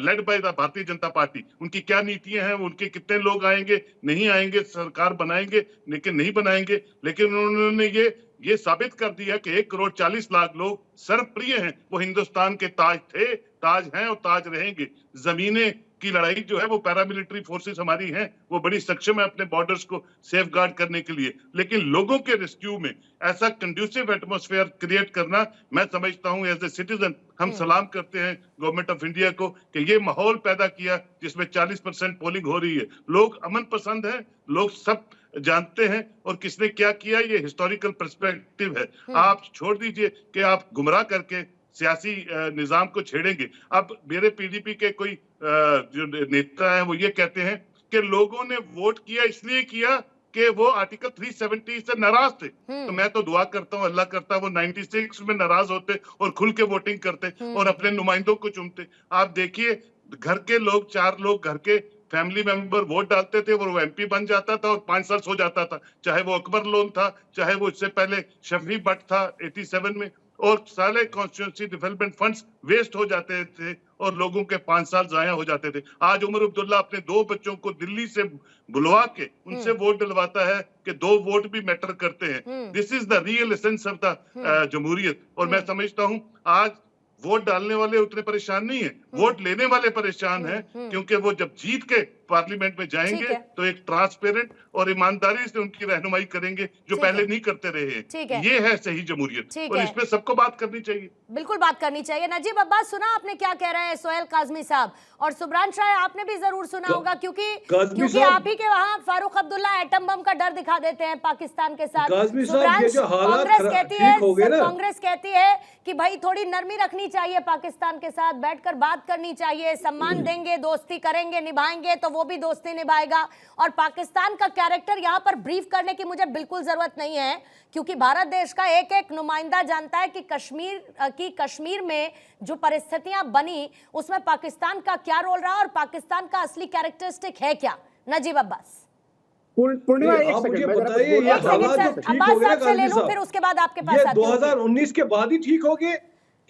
led by the Bharatiya Janata party, उनकी क्या नीतियां हैं, उनके कितने लोग आएंगे, नहीं आएंगे, सरकार बनाएंगे लेकिन नहीं बनाएंगे, लेकिन उन्होंने ये साबित कर दिया कि 1 करोड़ 40 लाख लोग सर्वप्रिय हैं। वो हिंदुस्तान के ताज थे, ताज हैं और ताज रहेंगे। जमीनें की लड़ाई जो है वो पैरामिलिट्री फोर्सेस हमारी हैं, वो बड़ी सक्षम है अपने बॉर्डर्स को सेफ गार्ड करने के लिए, लेकिन लोगों के रेस्क्यू में ऐसा कंड्यूसिव एटमॉस्फेयर क्रिएट करना, मैं समझता हूं एज ए सिटीजन हम सलाम करते हैं गवर्नमेंट ऑफ इंडिया को कि ये माहौल पैदा किया जिसमें 40% पोलिंग हो रही है। लोग अमन पसंद हैं, लोग सब जानते हैं और किसने क्या किया ये हिस्टोरिकल पर्सपेक्टिव है। आप छोड़ दीजिए कि आप गुमराह करके सियासी निजाम को छेड़ेंगे। अब मेरे पीडीपी के कोई जो नेता हैं वो ये कहते हैं कि लोगों ने वोट किया इसलिए किया कि वो आर्टिकल 370 से नाराज थे। तो मैं तो दुआ करता हूँ, अल्लाह करता वो 96 में नाराज होते और खुल के वोटिंग करते और अपने नुमाइंदों को चुनते। आप देखिए, घर के लोग, 4 लोग घर के फैमिली मेंबर वोट डालते थे और वो एमपी बन जाता था और 5 साल हो जाता था, चाहे वो अकबर लोन था, चाहे वो इससे पहले शफी भट्ट था 87 में, और सारे कॉन्स्टिट्यूंसी डेवलपमेंट फंड्स वेस्ट हो जाते थे और लोगों के 5 साल जाया हो जाते थे। आज उमर अब्दुल्ला अपने 2 बच्चों को दिल्ली से बुलवा के उनसे वोट दिलवाता है कि 2 वोट भी मैटर करते हैं। This is the real essence of the जमहूरियत। और मैं समझता हूं आज वोट डालने वाले उतने परेशान नहीं है, वोट लेने वाले परेशान हैं, क्योंकि वो जब जीत के पार्लियामेंट में जाएंगे तो एक ट्रांसपेरेंट और ईमानदारी से उनकी रहनुमाई करेंगे जो पहले नहीं करते रहे हैं। ये है सही जमहूरियत और इसमें सबको बात करनी चाहिए। बिल्कुल बात करनी चाहिए। नजीब अब्बास, सुना आपने क्या कह रहे हैं सोहेल काज़मी साहब, और सुब्रांश राय आपने भी जरूर सुना होगा, क्योंकि आप ही के वहां फारूक अब्दुल्ला एटम बम का डर दिखा देते हैं पाकिस्तान के साथ। सुब्रांश, कांग्रेस कहती है कि भाई थोड़ी नरमी रखनी चाहिए, पाकिस्तान के साथ बैठकर बात करनी चाहिए, सम्मान देंगे, दोस्ती करेंगे, निभाएंगे तो वो भी दोस्ती निभाएगा, और पाकिस्तान का कैरेक्टर यहाँ पर ब्रीफ करने की मुझे बिल्कुल जरूरत नहीं है, क्योंकि भारत देश का एक एक नुमाइंदा जानता है कि कश्मीर में जो परिस्थितियां बनी उसमें पाकिस्तान का क्या रोल रहा और पाकिस्तान का असली कैरेक्टरिस्टिक है क्या। नजीब अब्बास। पूर्णिमा, एक सेकंड बताइए, ये हालात जो ठीक हो गए से ले लूं, फिर उसके बाद आपके पास आते हैं। 2019 के बाद ही ठीक हो गए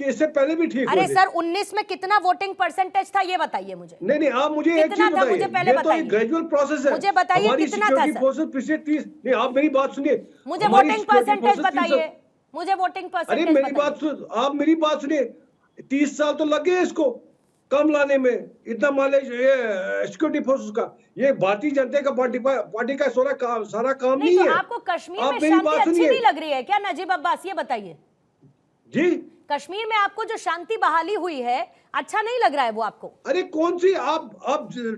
कि इससे पहले भी ठीक हो गए? अरे सर, 19 में कितना वोटिंग परसेंटेज था ये बताइए मुझे। नहीं, आप मुझे एक चीज बताइए, मुझे पहले ये तो एक ग्रेजुअल प्रोसेस है। मुझे बताइए कितना था सर? पिछले 30, नहीं आप मेरी बात सुनिए, मुझे वोटिंग परसेंटेज बताइए, मुझे वोटिंग परसेंटेज। अरे मेरी बात सुन, आप मेरी बात सुनिए, 30 साल तो लग गए इसको कम लाने में, इतना माइलेज सिक्योरिटी फोर्सेस का, ये भारतीय जनता का पार्टी का सारा काम नहीं है। आपको कश्मीर में शांति अच्छी नहीं लग रही है क्या नजीब अब्बास, ये बताइए जी? कश्मीर में आपको जो शांति बहाली हुई है अच्छा नहीं लग रहा है वो आपको? अरे कौन सी आप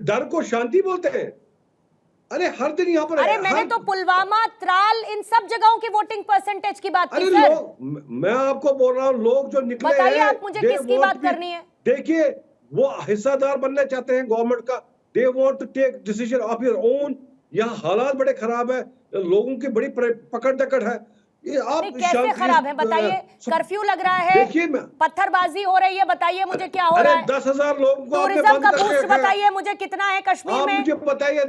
डर को शांति बोलते हैं? अरे हर दिन यहाँ पर, अरे मैंने तो पुलवामा, त्राल, इन सब जगहों की वोटिंग परसेंटेज की बात की सर। मैं आपको बोल रहा हूँ, लोग जो निकले बताइए आप मुझे किसकी बात करनी है। देखिए, वो हिस्सेदार बनना चाहते हैं गवर्नमेंट का, they want to take decision of your own. यहाँ हालात बड़े खराब है, लोगों की बड़ी पकड़ दकड़ है। ये आप कैसे खराब है बताइए? कर्फ्यू लग रहा है, पत्थरबाजी हो रही है, बताइए मुझे क्या हो रहा है? 10,000 लोगों को टूरिज्म का बूस्ट बताइए मुझे कितना है कश्मीर में? मुझे बताइए,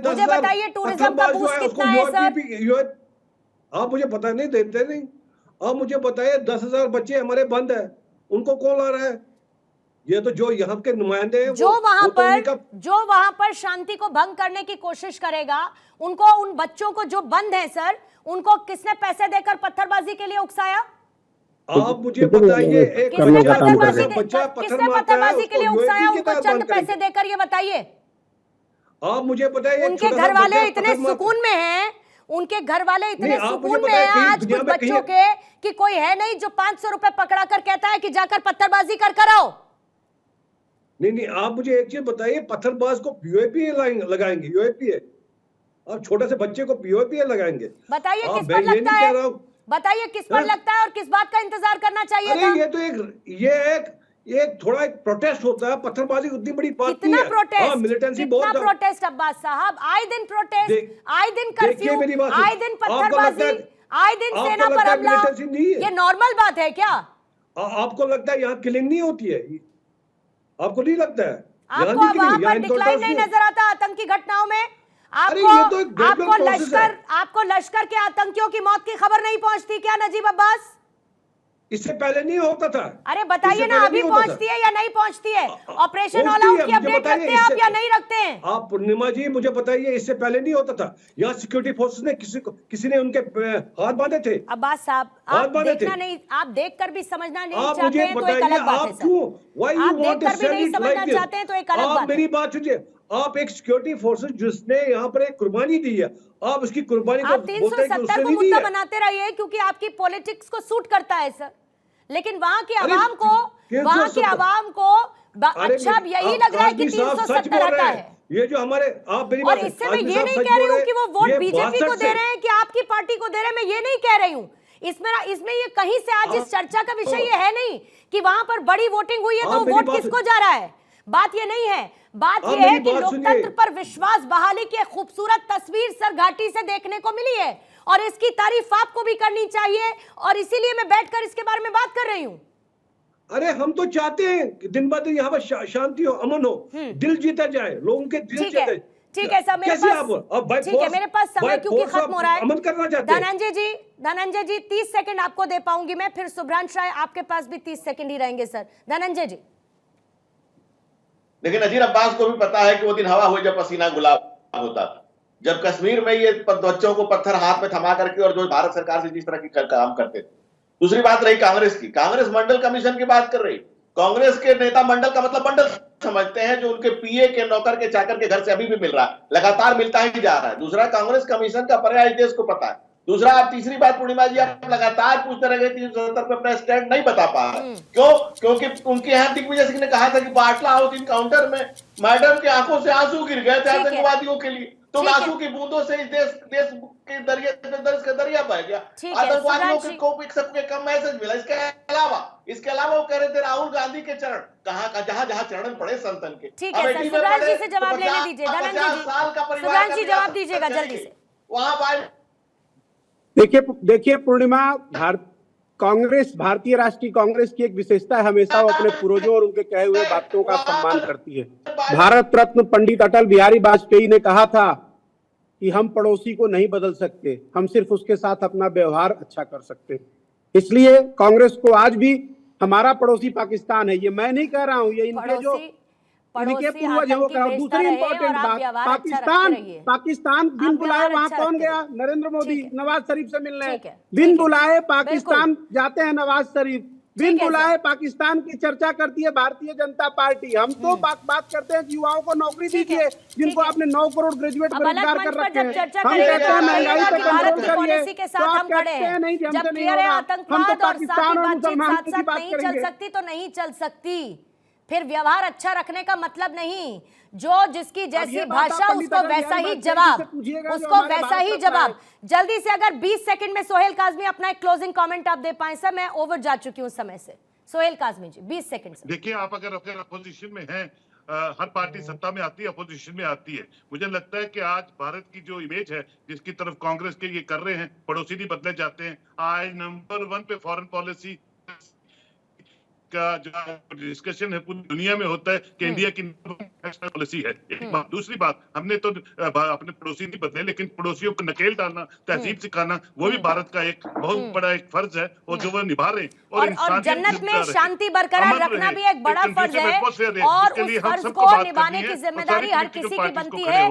टूरिज्म का बूस्ट कितना है सर? आप मुझे पता नहीं देते नहीं, आप मुझे बताइए 10,000 बच्चे हमारे बंद है, उनको कौन ला रहा है? ये तो जो यहाँ के नुमाइंदे हैं, जो वहां पर शांति को भंग करने की कोशिश करेगा, उनको, उन बच्चों को जो बंद है सर, उनको किसने पैसे देकर पत्थरबाजी के लिए उकसाया? आप मुझे बताइए, किसने पत्थरबाजी के लिए उकसाया उनको चंद पैसे देकर, ये बताइए। आप मुझे बताइए, उनके घर वाले इतने सुकून में हैं, उनके घर वाले इतने सुकून में हैं आज कुछ बच्चों के, कि कोई है नहीं जो 500 रुपए पकड़ा कर कहता है कि जाकर पत्थरबाजी कर आओ। नहीं, आप मुझे एक चीज बताइए, पत्थरबाज को पीओपी लगाएंगे? यूएपी है, आप छोटे से बच्चे को पीओपी लगाएंगे? बताइए किस पर लगता है, बताइए किस पर लगता है और किस बात का इंतजार करना चाहिए था? ये तो एक थोड़ा एक प्रोटेस्ट होता है, पत्थरबाजी उतनी बड़ी बात नहीं है। प्रोटेस्ट, मिलिटेंसी बहुत प्रोटेस्ट अब्बास साहब, आए दिन प्रोटेस्ट, आए दिन कर्फ्यू, आए दिन पत्थरबाजी, आए दिन सेना पर हमला, ये नॉर्मल बात है क्या? आपको लगता है यहाँ किलिंग नहीं होती है? आपको नहीं लगता है? आपको वहां पर डिक्लाइन नहीं नजर आता आतंकी घटनाओं में? आपको लश्कर के आतंकियों की मौत की खबर नहीं पहुंचती क्या नजीब अब्बास? इससे पहले नहीं होता था? अरे बताइए ना, अभी पहुंचती है या नहीं पहुंचती है? ऑपरेशन ऑल आउट की अपडेट रखते हैं आप या नहीं रखते हैं? आप पूर्णिमा जी मुझे बताइए, इससे पहले नहीं होता था? यहाँ सिक्योरिटी फोर्सेस ने किसी ने उनके हाथ बांधे थे? अब्बास साहब, आप देखना नहीं, आप देखकर भी समझना नहीं चाहते हैं तो एक अलग बात है सर। आप देखकर भी नहीं समझना चाहते हैं तो एक अलग बात है। मेरी बात सुनिए, आप एक सिक्योरिटी फोर्सेस जिसने यहाँ पर एक कुर्बानी दी है, आप उसकी कुर्बानी को 370 को मुद्दा बनाते रहिए क्योंकि आपकी पॉलिटिक्स को सूट करता है सर, लेकिन वहां की आवाम को अच्छा यही लग रहा है कि 370 आता है। ये जो हमारे, आप मेरी और इससे मैं ये नहीं कह रही हूँ कि वो वोट बीजेपी को दे रहे हैं कि आपकी पार्टी को दे रहे हैं, मैं ये नहीं कह रही हूँ। इसमें ये कहीं से आज इस चर्चा का विषय ये है नहीं कि वहां पर बड़ी वोटिंग हुई है तो वोट किसको जा रहा है, बात ये नहीं है। बात यह है कि लोकतंत्र पर विश्वास बहाली की खूबसूरत तस्वीर सर घाटी से देखने को मिली है और इसकी तारीफ आपको भी करनी चाहिए और इसीलिए मैं बैठकर इसके बारे में बात कर रही हूँ। अरे हम तो चाहते हैं कि दिन ब दिन यहाँ पर शांति हो, अमन हो, दिल जीता जाए, लोगों के दिल जीते। ठीक है सर, मेरे पास समय क्योंकि खत्म हो रहा है। अमन करना चाहते हैं। धनंजय जी 30 सेकंड आपको दे पाऊंगी मैं, फिर सुब्रांश राय आपके पास भी 30 सेकंड ही रहेंगे सर। धनंजय जी। लेकिन नजीर अब्बास को भी पता है कि वो दिन हवा हुई जब पसीना गुलाब होता था, जब कश्मीर में ये बच्चों को पत्थर हाथ में थमा करके और जो भारत सरकार से जिस तरह की काम करते थे। दूसरी बात रही कांग्रेस की, कांग्रेस मंडल कमीशन की बात कर रही, कांग्रेस के नेता मंडल का मतलब मंडल समझते हैं, जो उनके पीए के नौकर के चाकर के घर से अभी भी मिल रहा है, लगातार मिलता ही जा रहा है। दूसरा, कांग्रेस कमीशन का पर्याय देश को पता है। दूसरा, आप तीसरी बात पूर्णिमा जी, आप लगातार पूछते रह गए 370 पे अपना स्टैंड नहीं बता पा रहे। क्यों? क्योंकि उनके यहाँ दिग्विजय सिंह ने कहा था कि बाटला हाउस इनकाउंटर में मैडम के आंखों से आंसू गिर गए थे आतंकवादियों के लिए, तो आंसू की बूंदों से इस देश के दरिया बह गया। आतंकवादियों को सबके कम मैसेज मिला। इसके अलावा वो कह रहे थे राहुल गांधी के चरण जहां चरण पड़े संतन के। ठीक है सर, सुब्रांश जी से जवाब लेने दीजिए। धनंजय जी, सुब्रांश जी जवाब दीजिएगा जल्दी से। वहां देखिए पूर्णिमा, कांग्रेस, भारतीय राष्ट्रीय कांग्रेस की एक विशेषता है, हमेशा वो अपने पूर्वजों और उनके कहे हुए बातों का सम्मान करती है। भारत रत्न पंडित अटल बिहारी वाजपेयी ने कहा था कि हम पड़ोसी को नहीं बदल सकते, हम सिर्फ उसके साथ अपना व्यवहार अच्छा कर सकते हैं। इसलिए कांग्रेस को आज भी हमारा पड़ोसी पाकिस्तान है, ये मैं नहीं कह रहा हूँ, ये इनके जो इनके पूर्वज है वो कहा। दूसरी इंपॉर्टेंट बात, पाकिस्तान बिन बुलाए वहां कौन गया? नरेंद्र मोदी नवाज शरीफ से मिलने। बिन बुलाए पाकिस्तान जाते हैं नवाज शरीफ, बिन बुलाए पाकिस्तान की चर्चा करती है भारतीय जनता पार्टी। हम तो बात करते हैं कि युवाओं को नौकरी दीजिए, जिनको आपने 9 करोड़ ग्रेजुएट बेरोजगार कर रखे हैं। हम कहते हैं महंगाई पे कंट्रोल करिए, तो आप कहते हैं नहीं कि हमसे नहीं होगा। हम तो पाकिस्तान और मुसलमान की बात करेंगे। तो नहीं चल सकती, फिर व्यवहार अच्छा रखने का मतलब नहीं, जो जिसकी जैसी भाषा उसको वैसा ही जवाब, उसको वैसा ही जवाब। जल्दी से अगर 20 सेकंड में सोहेल काज़मी अपना एक क्लोजिंग कमेंट आप दे पाए। सर मैं ओवर जा चुकी हूं समय से। सोहेल काज़मी जी 20 सेकंड से। देखिए, आप अगर अपोजिशन में हैं, हर पार्टी सत्ता में आती है, अपोजिशन में आती है। मुझे लगता है कि आज भारत की जो इमेज है, जिसकी तरफ कांग्रेस के ये कर रहे हैं, पड़ोसी नहीं बदले जाते हैं। आज नंबर 1 पे फॉरेन पॉलिसी का जो डिस्कशन है पूरी दुनिया में होता है कि इंडिया की नेशनल पॉलिसी है। एक बात। दूसरी बात, हमने तो अपने पड़ोसी नहीं बदले, लेकिन पड़ोसियों को नकेल डालना, तहजीब सिखाना, वो भी भारत का एक बहुत बड़ा एक फर्ज है, और जो वो निभा रहे हैं। और जन्नत में शांति बरकरार रखना भी एक बड़ा फर्ज है, और उस फर्ज को निभाने की जिम्मेदारी हर किसी की बनती है।